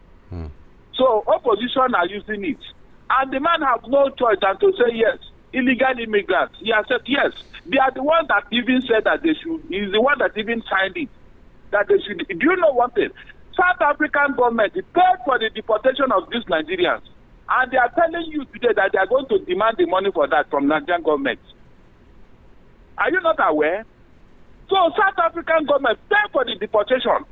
So opposition are using it. And the man has no choice than to say yes. Illegal immigrants. He has said yes. They are the ones that even said that they should. He's the one that even signed it. That they should. Do you know one thing? South African government paid for the deportation of these Nigerians. And they are telling you today that they are going to demand the money for that from Nigerian government. Are you not aware? So South African government paid for the deportation.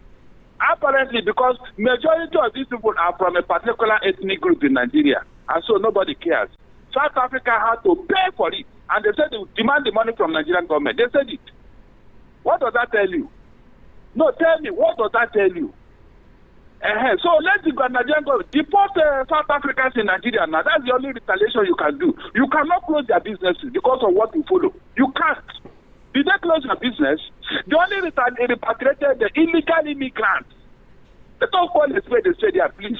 Apparently, because majority of these people are from a particular ethnic group in Nigeria, and so nobody cares. South Africa had to pay for it, and they said they would demand the money from Nigerian government. They said it. What does that tell you? No, tell me, what does that tell you? So let the Nigerian government deport South Africans in Nigeria now. That's the only retaliation you can do. You cannot close their businesses because of what you follow. You can't. Did they close your business? They only repatriated the illegal immigrants. Let us call it where they say they are, please.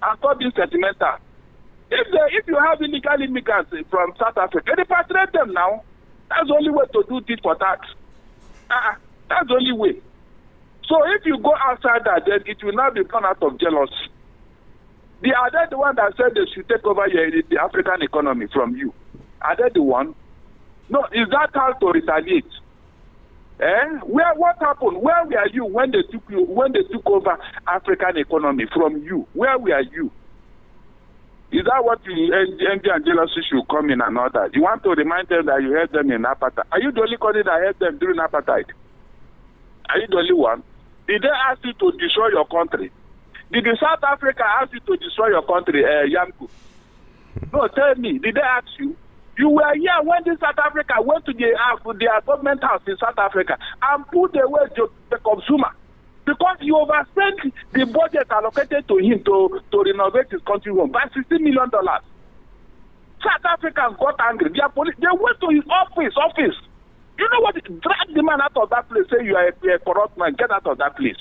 And stop being sentimental. If you have illegal immigrants from South Africa, repatriate them now. That's the only way to do this for that. That's the only way. So if you go outside that, then it will not be born out of jealousy. Are they the one that said they should take over the African economy from you? Are they the one? No, is that how to retaliate? What happened? Where were you when they took over African economy from you? Where were you? Is that what you envy and jealousy should come in and all that? You want to remind them that you helped them in apartheid? Are you the only country that helped them during apartheid? Are you the only one? Did they ask you to destroy your country? Did the South Africa ask you to destroy your country, Yamku? No, tell me, did they ask you? You were here when the South Africa went to their government house in South Africa and put away the consumer, because you overspent the budget allocated to him to renovate his country home by $60 million. South Africans got angry. They went to his office. You know what? Drag the man out of that place. Say you are a corrupt man. Get out of that place.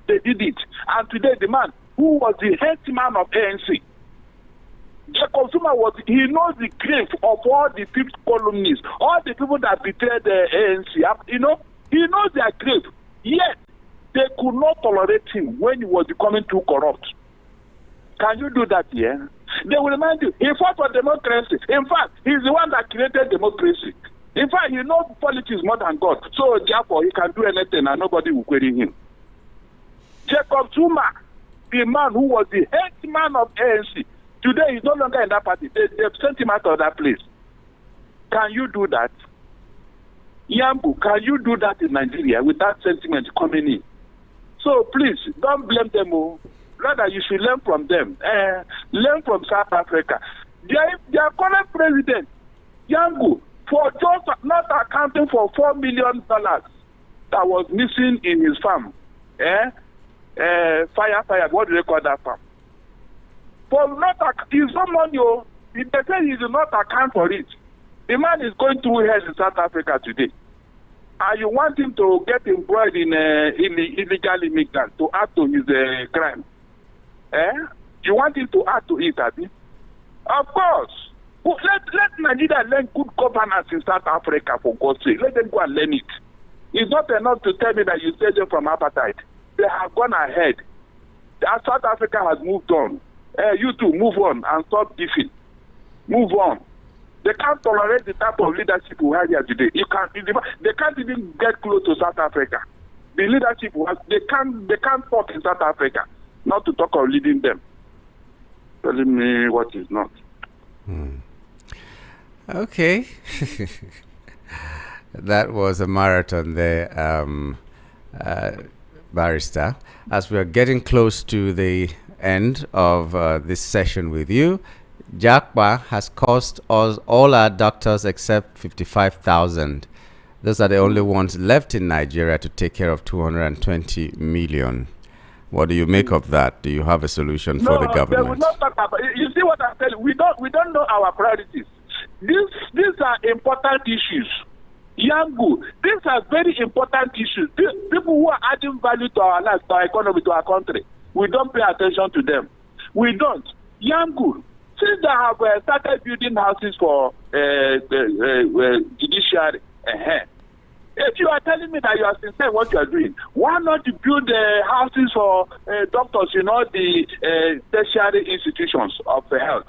They did it. And today the man who was the head man of ANC, Jacob Zuma, he knows the grave of all the fifth columnists, all the people that betrayed the ANC. You know, he knows their grave. Yet, they could not tolerate him when he was becoming too corrupt. Can you do that here? They will remind you, he fought for democracy. In fact, he's the one that created democracy. In fact, he knows politics more than God. So, therefore, he can do anything and nobody will query him. Jacob Zuma, the man who was the head man of ANC, today he's no longer in that party. They've sent him out of that place. Can you do that? Yambu, can you do that in Nigeria with that sentiment coming in? So please, don't blame them. Rather, you should learn from them. Learn from South Africa. Their current president, Yambu, for just not accounting for $4 million that was missing in his farm. Fire, what do they call that farm? For not his own money, they say he did not account for it. The man is going through hell in South Africa today. And you want him to get employed in illegal immigrant to add to his crime. You want him to add to it, Abi? Of course. Well, let Nigeria learn good governance in South Africa, for God's sake. Let them go and learn it. It's not enough to tell me that you saved them from apartheid. They have gone ahead. South Africa has moved on. You too, move on and stop beefing. Move on. They can't tolerate the type of leadership we have here today. They can't even get close to South Africa. The leadership they can't talk in South Africa, not to talk of leading them. Telling me what is not. Okay. That was a marathon there, Barrister. As we are getting close to the end of this session with you, Jakpa has cost us all our doctors except 55,000. Those are the only ones left in Nigeria to take care of 220 million. What do you make of that? Do you have a solution for the government? They will not talk about it. You see what I'm telling you? We don't know our priorities. These are important issues. Yambu, these are very important issues. People who are adding value to our lives, to our economy, to our country. We don't pay attention to them. We don't. Yambu, since they have started building houses for judiciary, if you are telling me that you are sincere what you are doing, why not build houses for doctors in all the tertiary institutions of health?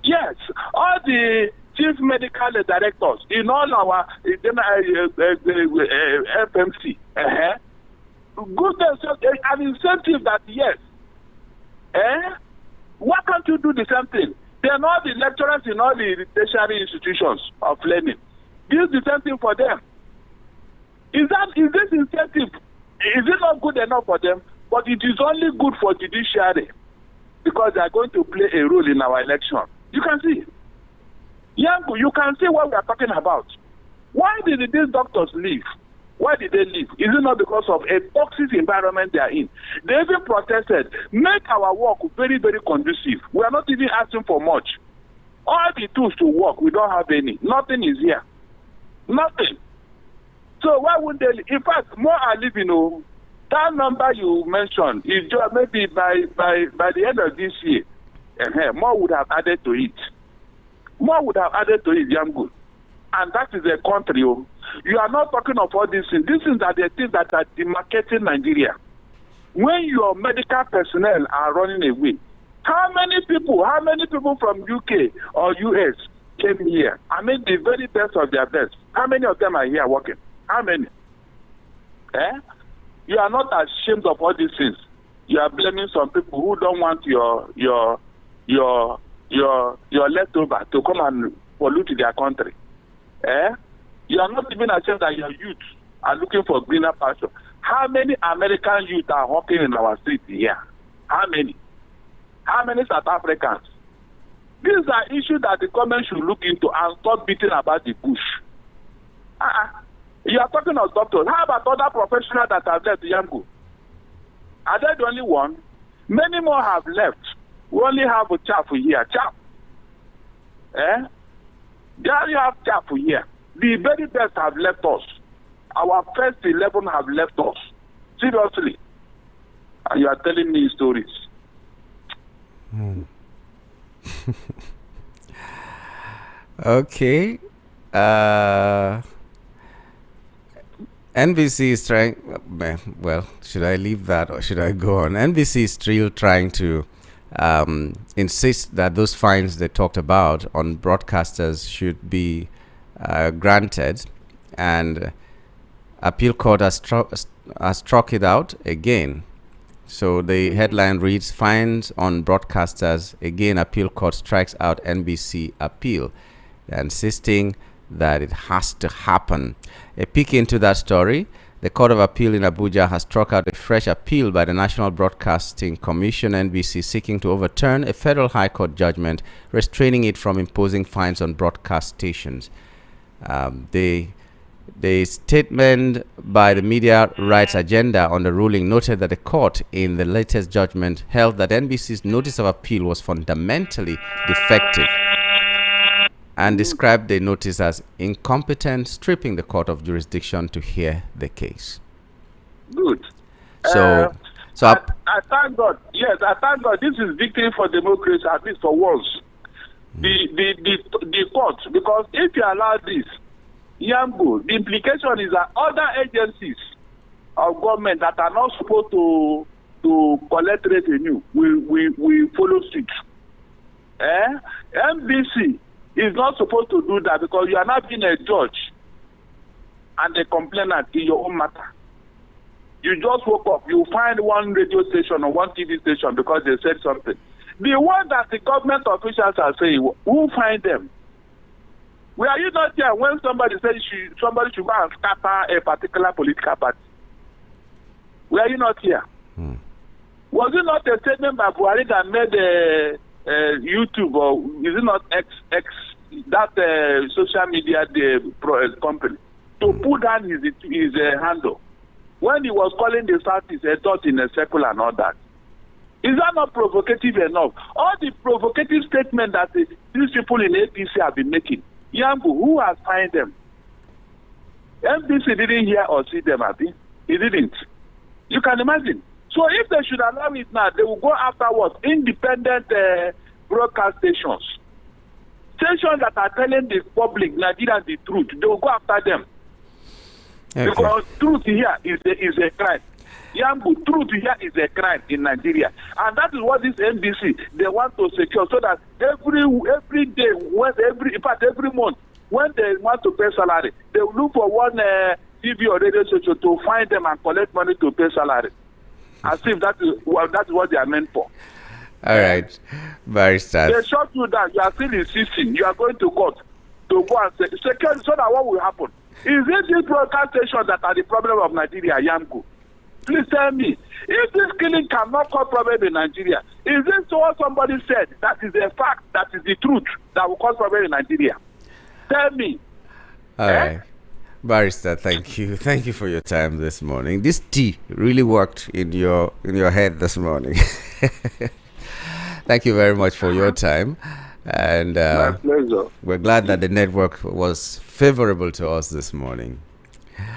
Yes, all the chief medical directors in all our FMC. Good an incentive that yes. Why can't you do the same thing? Then all the lecturers in all the tertiary institutions of learning, do the same thing for them. Is this incentive? Is it not good enough for them? But it is only good for judiciary because they are going to play a role in our election. You can see. Yangu, you can see what we are talking about. Why did these doctors leave? Why did they leave? Is it not because of a toxic environment they are in? They even protested, make our work very, very conducive. We are not even asking for much. All the tools to work, we don't have any. Nothing is here. Nothing. So why wouldn't they? In fact, more are leaving. That number you mentioned is just maybe by the end of this year, more would have added to it. More would have added to it, Yamgu. And that is a country. You are not talking of all these things. These things are the things that are demarcating Nigeria. When your medical personnel are running away, how many people from UK or US came here? I mean, the very best of their best. How many of them are here working? How many? You are not ashamed of all these things. You are blaming some people who don't want your leftover to come and pollute their country. You are not even ashamed that your youth are looking for greener pasture. How many American youth are walking in our streets here? How many? How many South Africans? These are issues that the government should look into and stop beating about the bush. You are talking of doctors. How about other professionals that have left Yango? Are they the only one? Many more have left. We only have a chaff here. Chaff. They only have chaff here. The very best have left us. Our first 11 have left us. Seriously. And you are telling me stories. Okay. NBC is trying. Well, should I leave that or should I go on? NBC is still trying to insist that those fines they talked about on broadcasters should be granted, and appeal court has struck it out again. So the headline reads, fines on broadcasters, again appeal court strikes out NBC appeal, insisting that it has to happen. A peek into that story, the Court of Appeal in Abuja has struck out a fresh appeal by the National Broadcasting Commission, NBC, seeking to overturn a federal high court judgment restraining it from imposing fines on broadcast stations. The statement by the Media Rights Agenda on the ruling noted that the court in the latest judgment held that NBC's notice of appeal was fundamentally defective and described the notice as incompetent, stripping the court of jurisdiction to hear the case. Good. So I thank God. Yes, I thank God. This is victory for democracy, at least for once. The court, because if you allow this, Yambo, the implication is that other agencies of government that are not supposed to collect revenue will follow suit. MBC is not supposed to do that because you are not being a judge and a complainant in your own matter. You just woke up, you find one radio station or one TV station because they said something. The one that the government officials are saying, who find them? Were you not there when somebody said somebody should go and scatter a particular political party? Were you not here? Was it not a statement by Buhari that made YouTube, or is it not X that social media company, to put down his handle when he was calling the Southeast a thought in a circle and all that? Is that not provocative enough? All the provocative statements that these people in APC have been making, Yambu, who has signed them? MPC didn't hear or see them, Abi. He didn't. You can imagine. So if they should allow it now, they will go afterwards. Independent broadcast stations. Stations that are telling the public, Nigerians, the truth. They will go after them. Okay. Because truth here is a crime. Yambu, truth here is a crime in Nigeria. And that is what this NBC, they want to secure, so that every day, in fact every month, when they want to pay salary, they will look for one TV or radio station to find them and collect money to pay salary. As if that is what they are meant for. All right. Barrister. They shut you down. You are still insisting. You are going to court to go and secure, so that what will happen? Is it these broadcast stations that are the problem of Nigeria, Yamku? Please tell me, if this killing cannot cause problem in Nigeria, is this what somebody said that is a fact, that is the truth, that will cause problem in Nigeria? Tell me. All right. Barrister, thank you. Thank you for your time this morning. This tea really worked in your head this morning. Thank you very much for your time. And my pleasure. We're glad that the network was favorable to us this morning.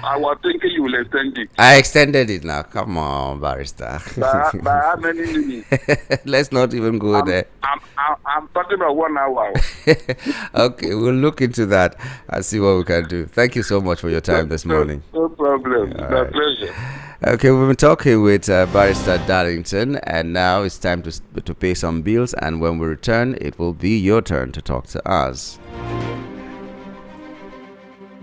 I was thinking you will extend it. I extended it now. Come on, Barrister. By how many minutes? Let's not even go there. I'm talking about 1 hour. Okay, we'll look into that and see what we can do. Thank you so much for your time this morning. No problem. My pleasure. Okay, we've been talking with Barrister Darlington, and now it's time to pay some bills. And when we return, it will be your turn to talk to us.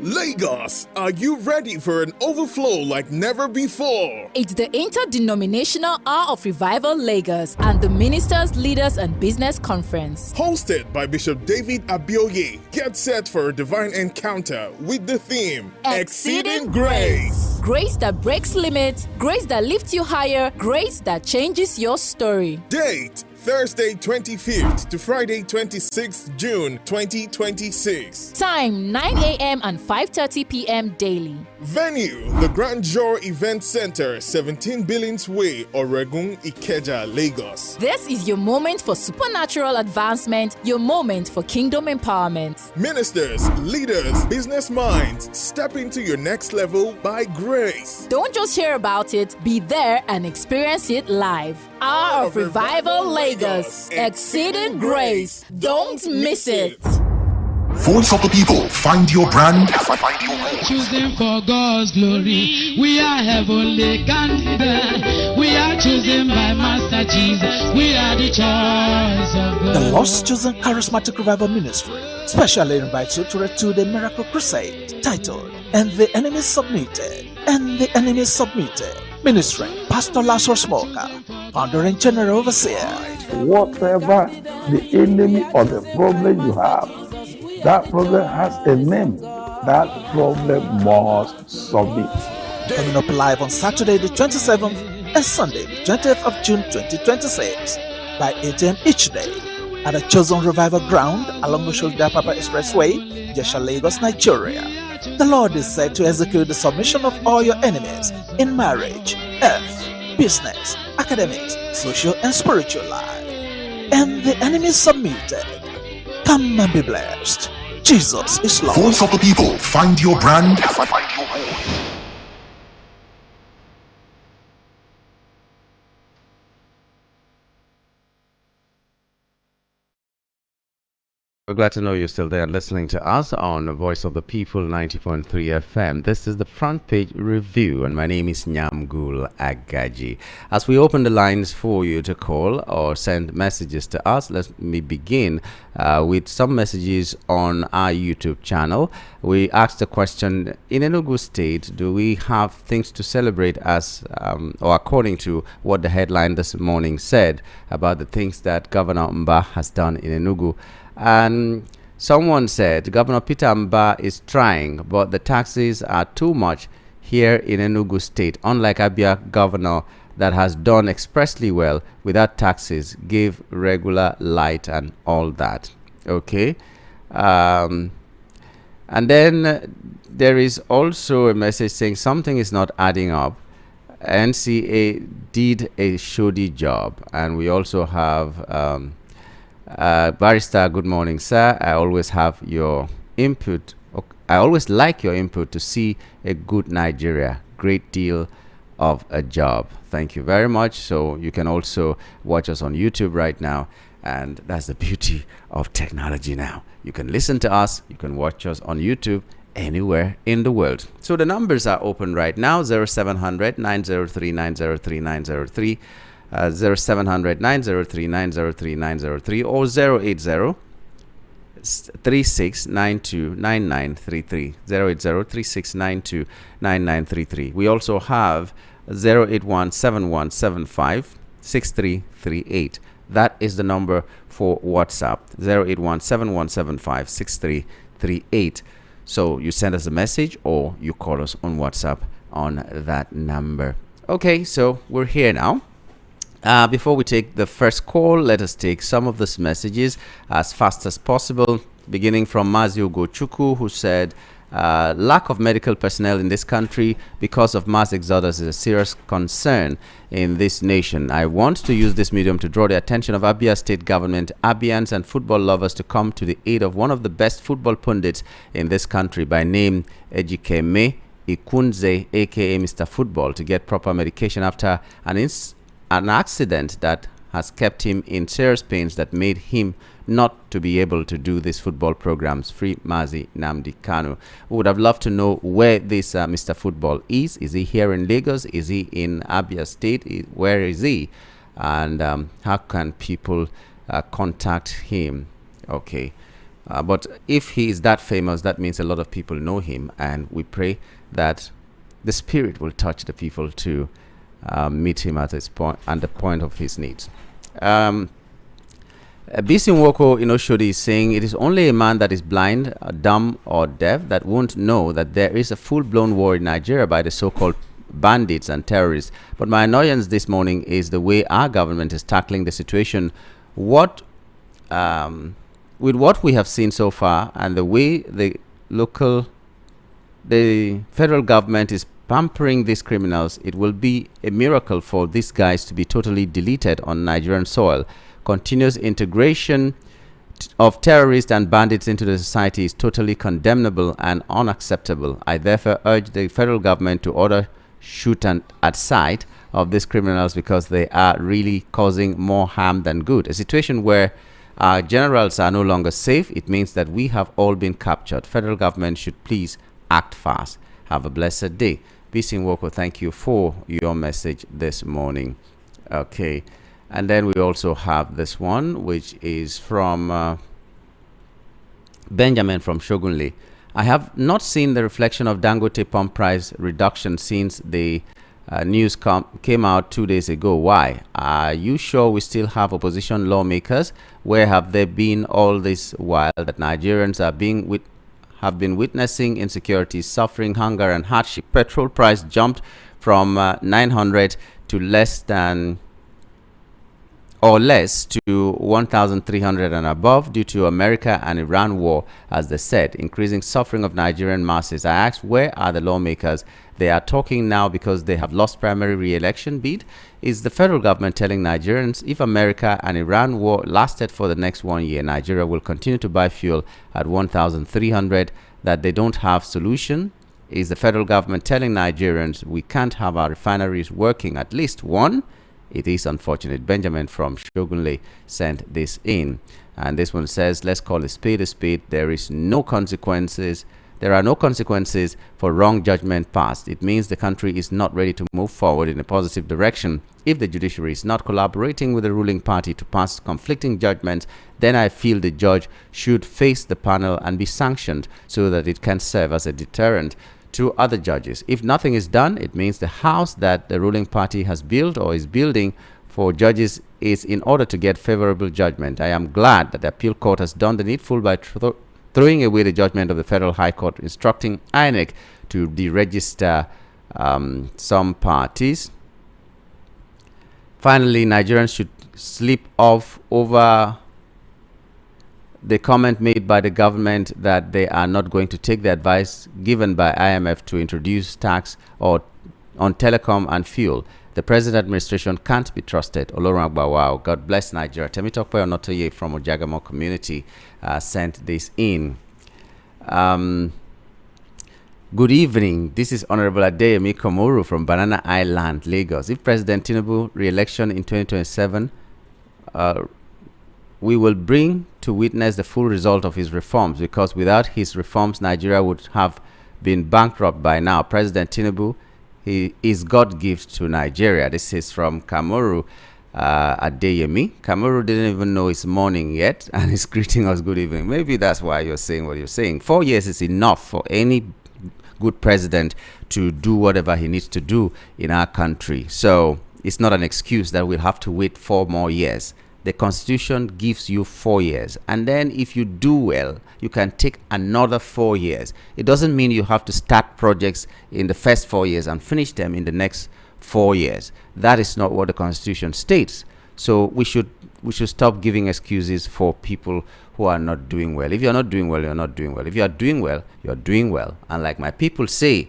Lagos, are you ready for an overflow like never before? It's the Interdenominational Hour of Revival Lagos and the Ministers, Leaders and Business Conference. Hosted by Bishop David Abioye. Get set for a divine encounter with the theme Exceeding Grace. Grace that breaks limits, grace that lifts you higher, grace that changes your story. Date Thursday 25th to Friday 26th June 2026. Time 9 a.m. and 5:30 p.m. daily. Venue, the Grand Joy Event Center, 17 Billings Way, Oregun, Ikeja, Lagos. This is your moment for supernatural advancement, your moment for kingdom empowerment. Ministers, leaders, business minds, step into your next level by grace. Don't just hear about it, be there and experience it live. Hour of Revival Lagos, Exceeding Grace. Don't miss it. Voice of the people, find your brand. Choosing for God's glory, we are heavenly candidate. We are chosen by Master Jesus. We are the choice of God. The Lost Chosen Charismatic Revival Ministry specially invites you to a 2-day miracle crusade titled "And the Enemy Submitted." And the Enemy Submitted. Ministering Pastor Lazarus Smoker, founder and general overseer. Whatever the enemy or the problem you have, that problem has a name. That problem must submit. Coming up live on Saturday the 27th and Sunday the 20th of June 2026 by 8 a.m. each day at the Chosen Revival Ground along the Oshodi Papa Expressway, Jesha, Lagos, Nigeria. The Lord is said to execute the submission of all your enemies in marriage, health, business, academics, social and spiritual life. And the enemy submitted. Come and be blessed. Jesus is Lord. Voice of the people, find your brand. We're glad to know you're still there listening to us on Voice of the People 90.3 FM. This is the Front Page Review, and my name is Nyamgul Agaji. As we open the lines for you to call or send messages to us, let me begin with some messages on our YouTube channel. We asked the question, in Enugu State, do we have things to celebrate as, or according to what the headline this morning said about the things that Governor Mba has done in Enugu? And someone said Governor Peter Mba is trying, but the taxes are too much here in Enugu State. Unlike Abia governor that has done expressly well without taxes, give regular light and all that. Okay. And then there is also a message saying something is not adding up. NCA did a shoddy job. And we also have Barrister, good morning, sir. I always have your input. I always like your input to see a good Nigeria. Great deal of a job. Thank you very much. So you can also watch us on YouTube right now. And that's the beauty of technology now. You can listen to us. You can watch us on YouTube anywhere in the world. So the numbers are open right now. 0700 903 903 903. 0700 903 903 903 or 080 3692 9933 080 3692 9933. We also have 081 7175 6338. That is the number for WhatsApp. 081 7175 6338. So you send us a message or you call us on WhatsApp on that number. Okay, so we're here now. Before we take the first call, let us take some of these messages as fast as possible, beginning from Mazio Gochuku, who said, lack of medical personnel in this country because of mass exodus is a serious concern in this nation. I want to use this medium to draw the attention of Abia State government, Abians and football lovers to come to the aid of one of the best football pundits in this country by name Ejikeme Ikunze, aka Mr. Football, to get proper medication after an accident that has kept him in serious pains that made him not to be able to do these football programs. Free Mazi Namdi Kanu. We would have loved to know where this Mr. Football is. Is he here in Lagos? Is he in Abia State? Where is he? And how can people contact him? Okay. But if he is that famous, that means a lot of people know him. And we pray that the Spirit will touch the people to meet him at the point of his needs. Bisin Woko Inoshodi is saying it is only a man that is blind, dumb or deaf that won't know that there is a full-blown war in Nigeria by the so-called bandits and terrorists. But my annoyance this morning is the way our government is tackling the situation. With what we have seen so far and the way the local the federal government is pampering these criminals, it will be a miracle for these guys to be totally deleted on Nigerian soil. Continuous integration of terrorists and bandits into the society is totally condemnable and unacceptable. I therefore urge the federal government to order shoot at sight of these criminals because they are really causing more harm than good. A situation where our generals are no longer safe, it means that we have all been captured. Federal government should please act fast. Have a blessed day. BC Nwoko, thank you for your message this morning. Okay, and then we also have this one, which is from Benjamin from Shogunle. I have not seen the reflection of Dangote pump price reduction since the news came out 2 days ago. Why? Are you sure we still have opposition lawmakers? Where have they been all this while that Nigerians are have been witnessing insecurity, suffering, hunger, and hardship? Petrol price jumped from 900 to less to 1,300 and above due to America and Iran war, as they said, increasing suffering of Nigerian masses. I asked, where are the lawmakers? They are talking now because they have lost primary re-election bid. Is the federal government telling Nigerians if America and Iran war lasted for the next 1 year, Nigeria will continue to buy fuel at 1,300, that they don't have solution? Is the federal government telling Nigerians we can't have our refineries working? At least one? It is unfortunate. Benjamin from Shogunle sent this in. And this one says, let's call a spade a spade. There is no consequences. There are no consequences for wrong judgment passed. It means the country is not ready to move forward in a positive direction. If the judiciary is not collaborating with the ruling party to pass conflicting judgments, then I feel the judge should face the panel and be sanctioned so that it can serve as a deterrent to other judges. If nothing is done, it means the house that the ruling party has built or is building for judges is in order to get favorable judgment. I am glad that the appeal court has done the needful by throwing away the judgment of the Federal High Court instructing INEC to deregister some parties. Finally, Nigerians should sleep off over the comment made by the government that they are not going to take the advice given by IMF to introduce tax on telecom and fuel. The present administration can't be trusted. Olorun Agbawa, God bless Nigeria. Temitope Onotoye from Ojagamo community sent this in. Good evening. This is Honorable Adeyemi Komoru from Banana Island, Lagos. If President Tinubu re-election in 2027, we will bring to witness the full result of his reforms, because without his reforms, Nigeria would have been bankrupt by now. President Tinubu, he is God gift to Nigeria. This is from Kamoru Adeyemi. Kamoru didn't even know it's morning yet and he's greeting us good evening. Maybe that's why you're saying what you're saying. 4 years is enough for any good president to do whatever he needs to do in our country. So it's not an excuse that we'll have to wait 4 more years. The Constitution gives you 4 years, and then if you do well, you can take another 4 years. It doesn't mean you have to start projects in the first 4 years and finish them in the next 4 years. That is not what the Constitution states. So we should stop giving excuses for people who are not doing well. If you're not doing well, you're not doing well. If you are doing well, you're doing well. And like my people say,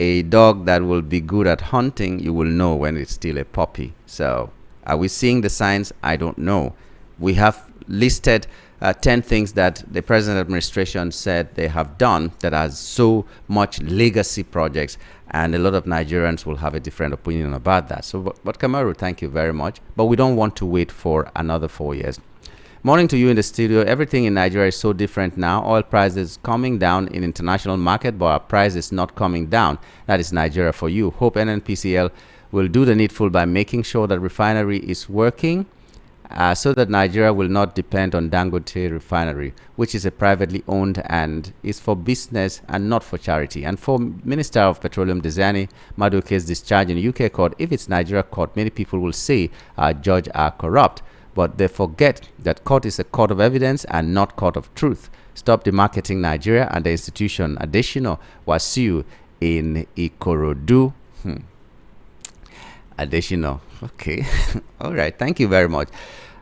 a dog that will be good at hunting, you will know when it's still a puppy. So are we seeing the signs? I don't know. We have listed 10 things that the present administration said they have done that are so much legacy projects, and a lot of Nigerians will have a different opinion about that. So, but Kamaru, thank you very much. But we don't want to wait for another 4 years. Morning to you in the studio. Everything in Nigeria is so different now. Oil prices coming down in international market, but our price is not coming down. That is Nigeria for you. Hope NNPCL will do the needful by making sure that refinery is working so that Nigeria will not depend on Dangote refinery, which is a privately owned and is for business and not for charity. And for Minister of Petroleum Dizzani Maduke's discharge in UK court, if it's Nigeria court, many people will say our judges are corrupt, but they forget that court is a court of evidence and not court of truth. Stop demarketing Nigeria and the institution. Additional Wasiu in Ikorodu. Additional. Okay. All right. Thank you very much.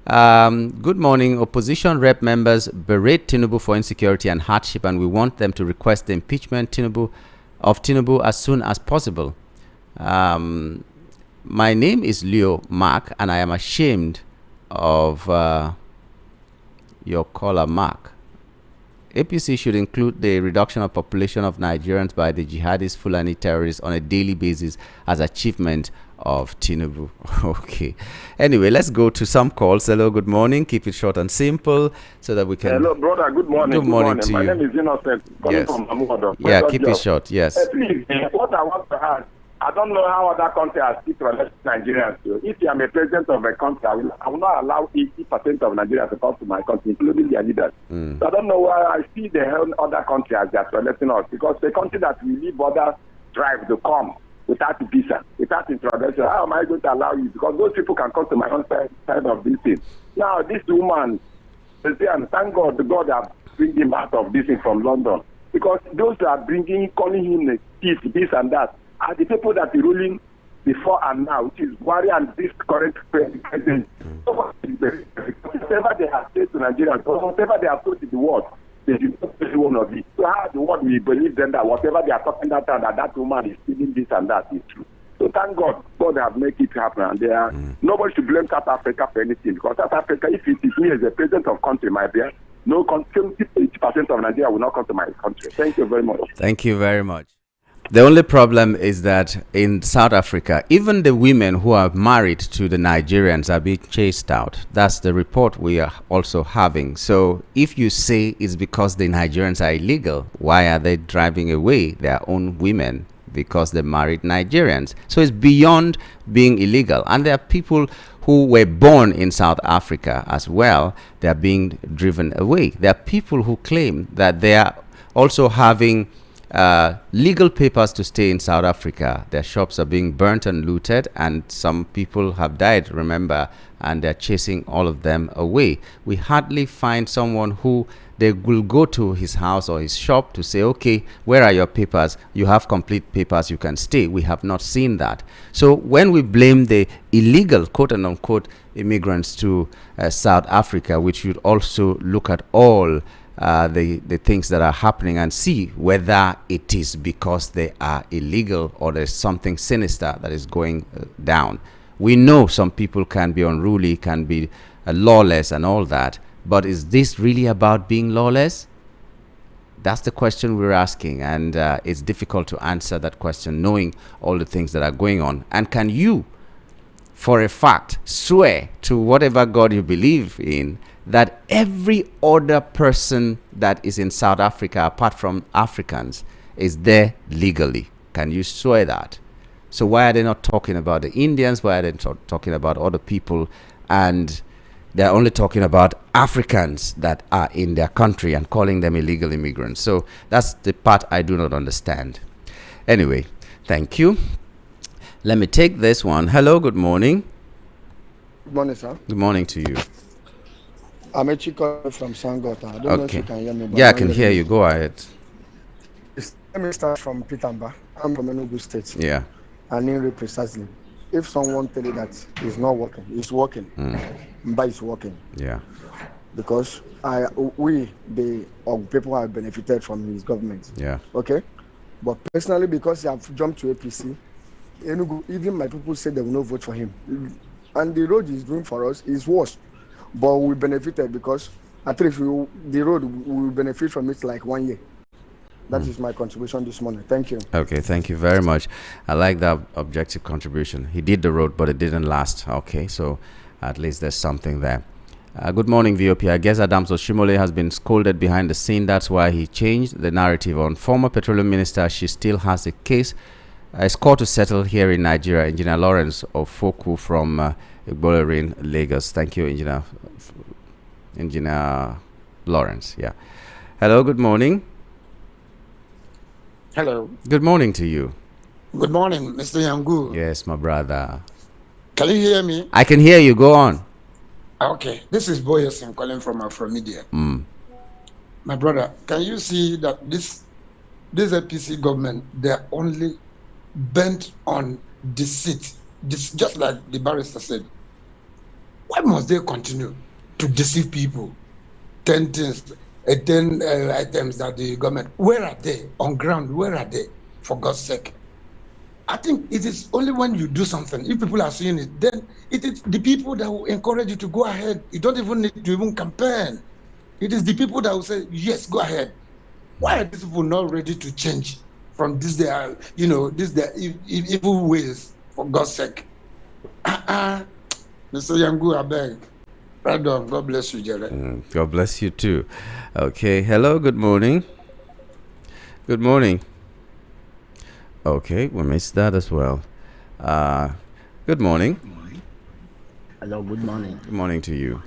Good morning. Opposition rep members berate Tinubu for insecurity and hardship, and we want them to request the impeachment of Tinubu as soon as possible. My name is Leo Mark, and I am ashamed of your caller, Mark. APC should include the reduction of population of Nigerians by the jihadist Fulani terrorists on a daily basis as achievement of Tinubu. Okay. Anyway, let's go to some calls. Hello, good morning. Keep it short and simple so that we can... Hello, brother. Good morning. Good morning to My you. name is Innocent. Yes. From Amuodo. Yeah, keep it short. Yes. Please, what I want to ask, I don't know how other countries are still to elect Nigerians. So if I am a president of a country, I will not allow 80% of Nigerians to come to my country, including their leaders. So I don't know why I see the whole other countries as they are electing us, because the country that we leave other drive to come without visa, without introduction, how am I going to allow you? Because those people can come to my own side of this thing. Now, this woman, and thank God, the God have bring him out of this thing from London. Because those that are calling him a thief, this and that, are the people that are ruling before and now, which is Buhari and this current president. So whatever they have said to Nigerians, whatever they have told to the world, they do not believe one of it. So how the world will believe them that whatever they are talking about, that woman is stealing this and that is true. So thank God, God have made it happen. And nobody should blame South Africa for anything, because South Africa, if it is me as a president of country, my dear, no 70% of Nigeria will not come to my country. Thank you very much. Thank you very much. The only problem is that in South Africa, even the women who are married to the Nigerians are being chased out. That's the report we are also having. So if you say it's because the Nigerians are illegal, why are they driving away their own women? Because they married Nigerians. So it's beyond being illegal. And there are people who were born in South Africa as well. They are being driven away. There are people who claim that they are also having legal papers to stay in South Africa. Their shops are being burnt and looted, and some people have died, remember, and they're chasing all of them away. We hardly find someone who they will go to his house or his shop to say, okay, where are your papers? You have complete papers, you can stay. We have not seen that. So when we blame the illegal, quote and unquote, immigrants to South Africa, we should also look at all the things that are happening and see whether it is because they are illegal or there's something sinister that is going down. We know some people can be unruly, can be lawless and all that, but is this really about being lawless? That's the question we're asking, and it's difficult to answer that question knowing all the things that are going on. And can you, for a fact, swear to whatever God you believe in that every other person that is in South Africa, apart from Africans, is there legally? Can you swear that? So why are they not talking about the Indians? Why are they talking about other people? And they're only talking about Africans that are in their country and calling them illegal immigrants. So that's the part I do not understand. Anyway, thank you. Let me take this one. Hello, good morning. Good morning, sir. Good morning to you. I'm a Chico from Sangota. I don't know if you can hear me. Yeah, I can hear you. Go ahead. Let me start from Pitamba. I'm from Enugu State. Yeah. And in precisely. If someone tell you that it's not working, it's working. But it's working. Yeah. Because the people have benefited from his government. Yeah. Okay. But personally, because I've jumped to APC, Enugu, even my people say they will not vote for him. And the road he's doing for us is worse. But we benefited because at least the road will benefit from it like 1 year. That is my contribution this morning. Thank you. Okay, thank you very much. I like that objective contribution. He did the road, but it didn't last. Okay, so at least there's something there. Good morning, VOP. I guess Adams Oshimole has been scolded behind the scene. That's why he changed the narrative on former petroleum minister. She still has a case, a score to settle here in Nigeria. Engineer Lawrence Ofoku from Igbolerin, Lagos. Thank you, Engineer Lawrence. Yeah. Hello, good morning. Hello. Good morning to you. Good morning, Mr. Yangu. Yes, my brother. Can you hear me? I can hear you. Go on. Okay. This is Boyerson calling from Afromedia. My brother, can you see that this APC government, they're only bent on deceit, just like the barrister said. Why must they continue to deceive people? 10 things, 10 items that the government, where are they on ground? Where are they, for God's sake? I think it is only when you do something, if people are seeing it, then it is the people that will encourage you to go ahead. You don't even need to even campaign. It is the people that will say, yes, go ahead. Why are these people not ready to change from this their, evil ways, for God's sake? Mr. Yangu, I beg. Right on. God bless you, Jerry. God bless you too. Okay. Hello. Good morning. Good morning. Okay, we missed that as well. Good morning. Hello, good morning. Good morning to you.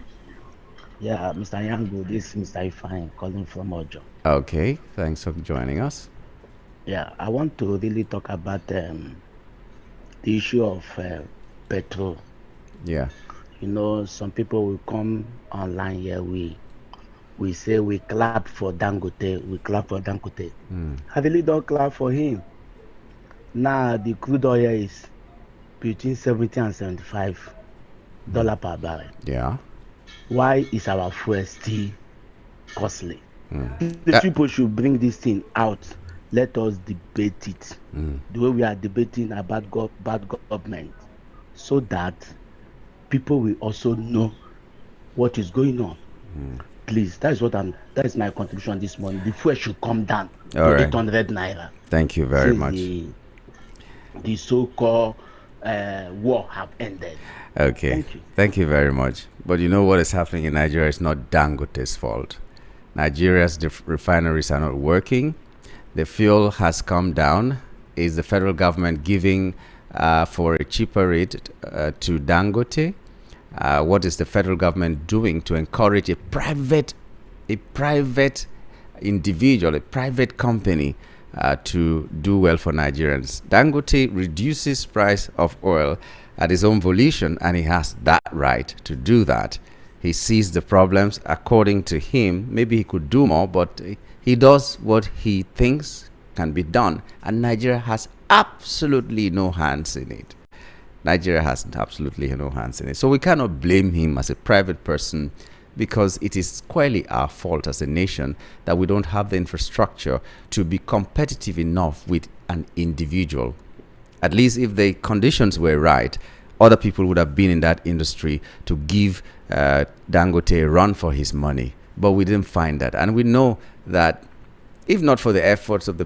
Yeah, Mr. Yangu, this is Mr. Ifine calling from Ojo. Okay, thanks for joining us. Yeah, I want to really talk about the issue of petrol. Yeah. You know, some people will come online here, we say we clap for Dangote, we clap for Dangote. I really don't clap for him. Now the crude oil is between $70 and $75 per barrel. Yeah. Why is our fuel still costly? The people should bring this thing out. Let us debate it the way we are debating about bad government, so that people will also know what is going on. Please, that is my contribution this morning. The fuel should come down to 800 naira. Thank you very much. The so-called war have ended. Okay. Thank you very much. But you know what is happening in Nigeria is not Dangote's fault. Nigeria's refineries are not working. The fuel has come down. Is the federal government giving for a cheaper rate to Dangote? What is the federal government doing to encourage a private individual, a private company to do well for Nigerians? Dangote reduces price of oil at his own volition, and he has that right to do that. He sees the problems. According to him, maybe he could do more, but he does what he thinks can be done, and Nigeria has absolutely no hands in it. Nigeria has absolutely no hands in it. So we cannot blame him as a private person, because it is squarely our fault as a nation that we don't have the infrastructure to be competitive enough with an individual. At least if the conditions were right, other people would have been in that industry to give Dangote a run for his money. But we didn't find that. And we know that if not for the efforts of the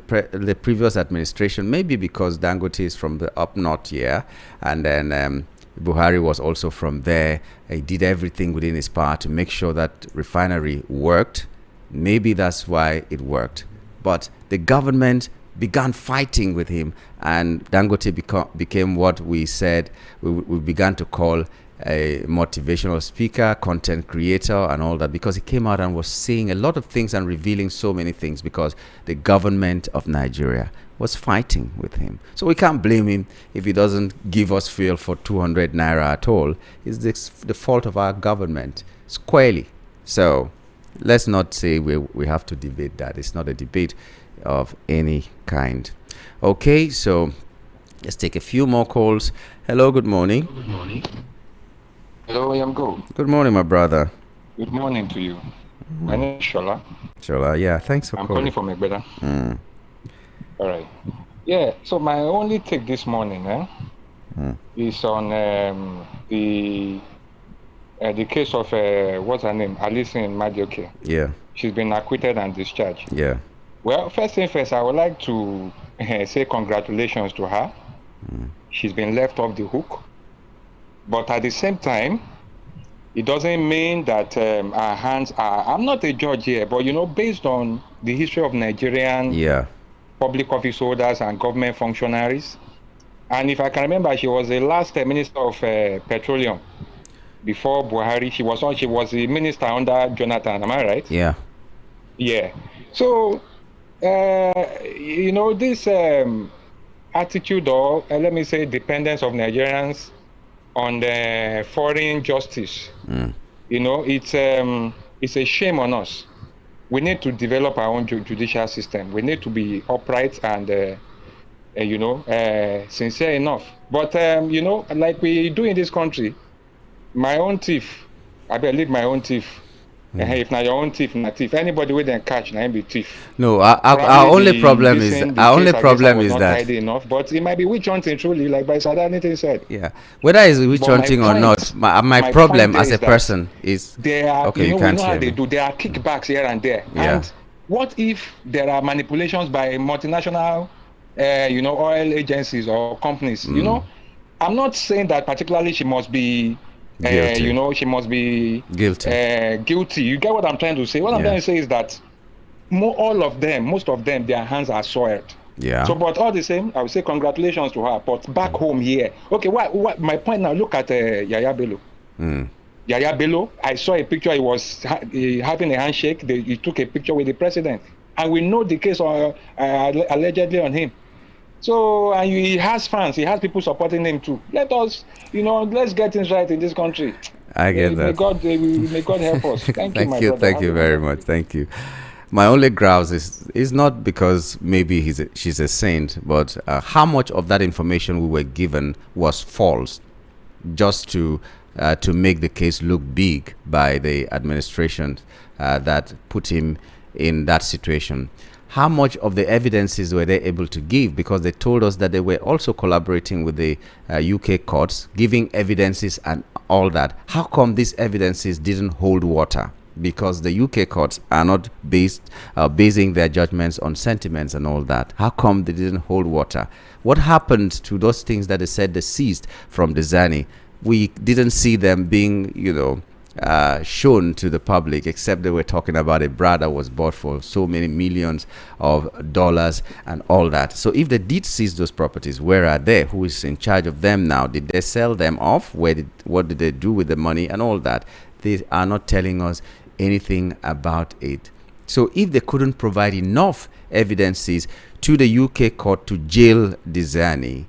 previous administration, maybe because Dangote is from the up north here, and then Buhari was also from there, he did everything within his power to make sure that refinery worked. Maybe that's why it worked. But the government began fighting with him, and Dangote became what we said we began to call a motivational speaker, content creator, and all that, because he came out and was saying a lot of things and revealing so many things, because the government of Nigeria was fighting with him. So we can't blame him if he doesn't give us fuel for 200 naira at all. It's the fault of our government, squarely. So let's not say we have to debate that. It's not a debate of any kind. Okay, so let's take a few more calls. Hello, good morning. Good morning. Hello, I am Go. Good morning, my brother. Good morning to you. My name is Shola. Shola, yeah, thanks for calling. I'm calling from Egbeda. All right. Yeah, so my only take this morning is on the case of, what's her name? Alison Madioke. Yeah. She's been acquitted and discharged. Yeah. Well, first thing first, I would like to say congratulations to her. She's been left off the hook. But at the same time, it doesn't mean that our hands are... I'm not a judge here, but, you know, based on the history of Nigerian public office holders and government functionaries, and if I can remember, she was the last Minister of Petroleum before Buhari. She was the minister under Jonathan, am I right? Yeah. Yeah. So, you know, this attitude, or let me say dependence of Nigerians on the foreign justice, you know, it's a shame on us. We need to develop our own judicial system. We need to be upright and, sincere enough. But, you know, like we do in this country, my own thief. I believe my own thief. If not your own thief, not thief. Anybody with them catch, now be thief. No, our only problem is that tidy enough, but it might be witch hunting truly, like by Sadanity said. Yeah, whether it's witch hunting or not, my problem as a person is there are, okay. You You can't know how hear they me. do. There are kickbacks here and there. Yeah. And what if there are manipulations by multinational, oil agencies or companies? You know, I'm not saying that particularly she must be. Guilty. She must be guilty. Guilty. You get what I'm trying to say? What I'm trying to say is that most of them, their hands are soiled. Yeah. So, but all the same, I would say congratulations to her. But back home here, okay. What? My point now. Look at Yaya Bello. Yaya Bello. I saw a picture. He was having a handshake. He took a picture with the president, and we know the case allegedly on him. So, and he has fans. He has people supporting him too. Let us, let's get things right in this country. I get that. May God help us. Thank you, my brother. Thank you very much. Thank you. My only grouse is not because maybe she's a saint, but how much of that information we were given was false, just to make the case look big by the administration that put him in that situation. How much of the evidences were they able to give? Because they told us that they were also collaborating with the UK courts, giving evidences and all that. How come these evidences didn't hold water? Because the UK courts are not basing their judgments on sentiments and all that. How come they didn't hold water? What happened to those things that they said they seized from Dizani? We didn't see them being, shown to the public, except they were talking about a bra that was bought for so many millions of dollars and all that. So if they did seize those properties, where are they? Who is in charge of them now? Did they sell them off? What did they do with the money and all that? They are not telling us anything about it. So if they couldn't provide enough evidences to the UK court to jail Dizani,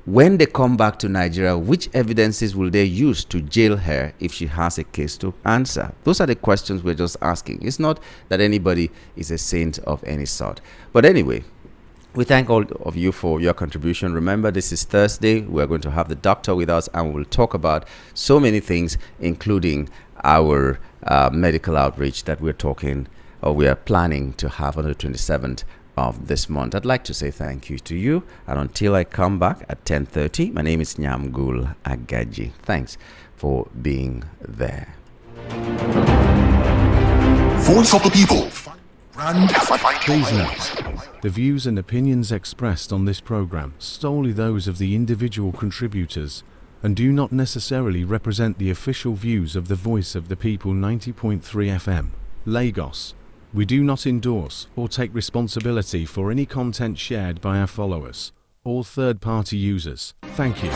when they come back to Nigeria, which evidences will they use to jail her if she has a case to answer? Those are the questions we're just asking. It's not that anybody is a saint of any sort. But anyway, we thank all of you for your contribution. Remember, this is Thursday. We're going to have the doctor with us, and we'll talk about so many things, including our medical outreach that we are planning to have on the 27th of this month. I'd like to say thank you to you, and until I come back at 10:30, my name is Nyamgul Agaji. Thanks for being there. Voice of the people. Brand. Please note, the views and opinions expressed on this program solely those of the individual contributors and do not necessarily represent the official views of the Voice of the People 90.3 FM, Lagos. We do not endorse or take responsibility for any content shared by our followers or third-party users. Thank you.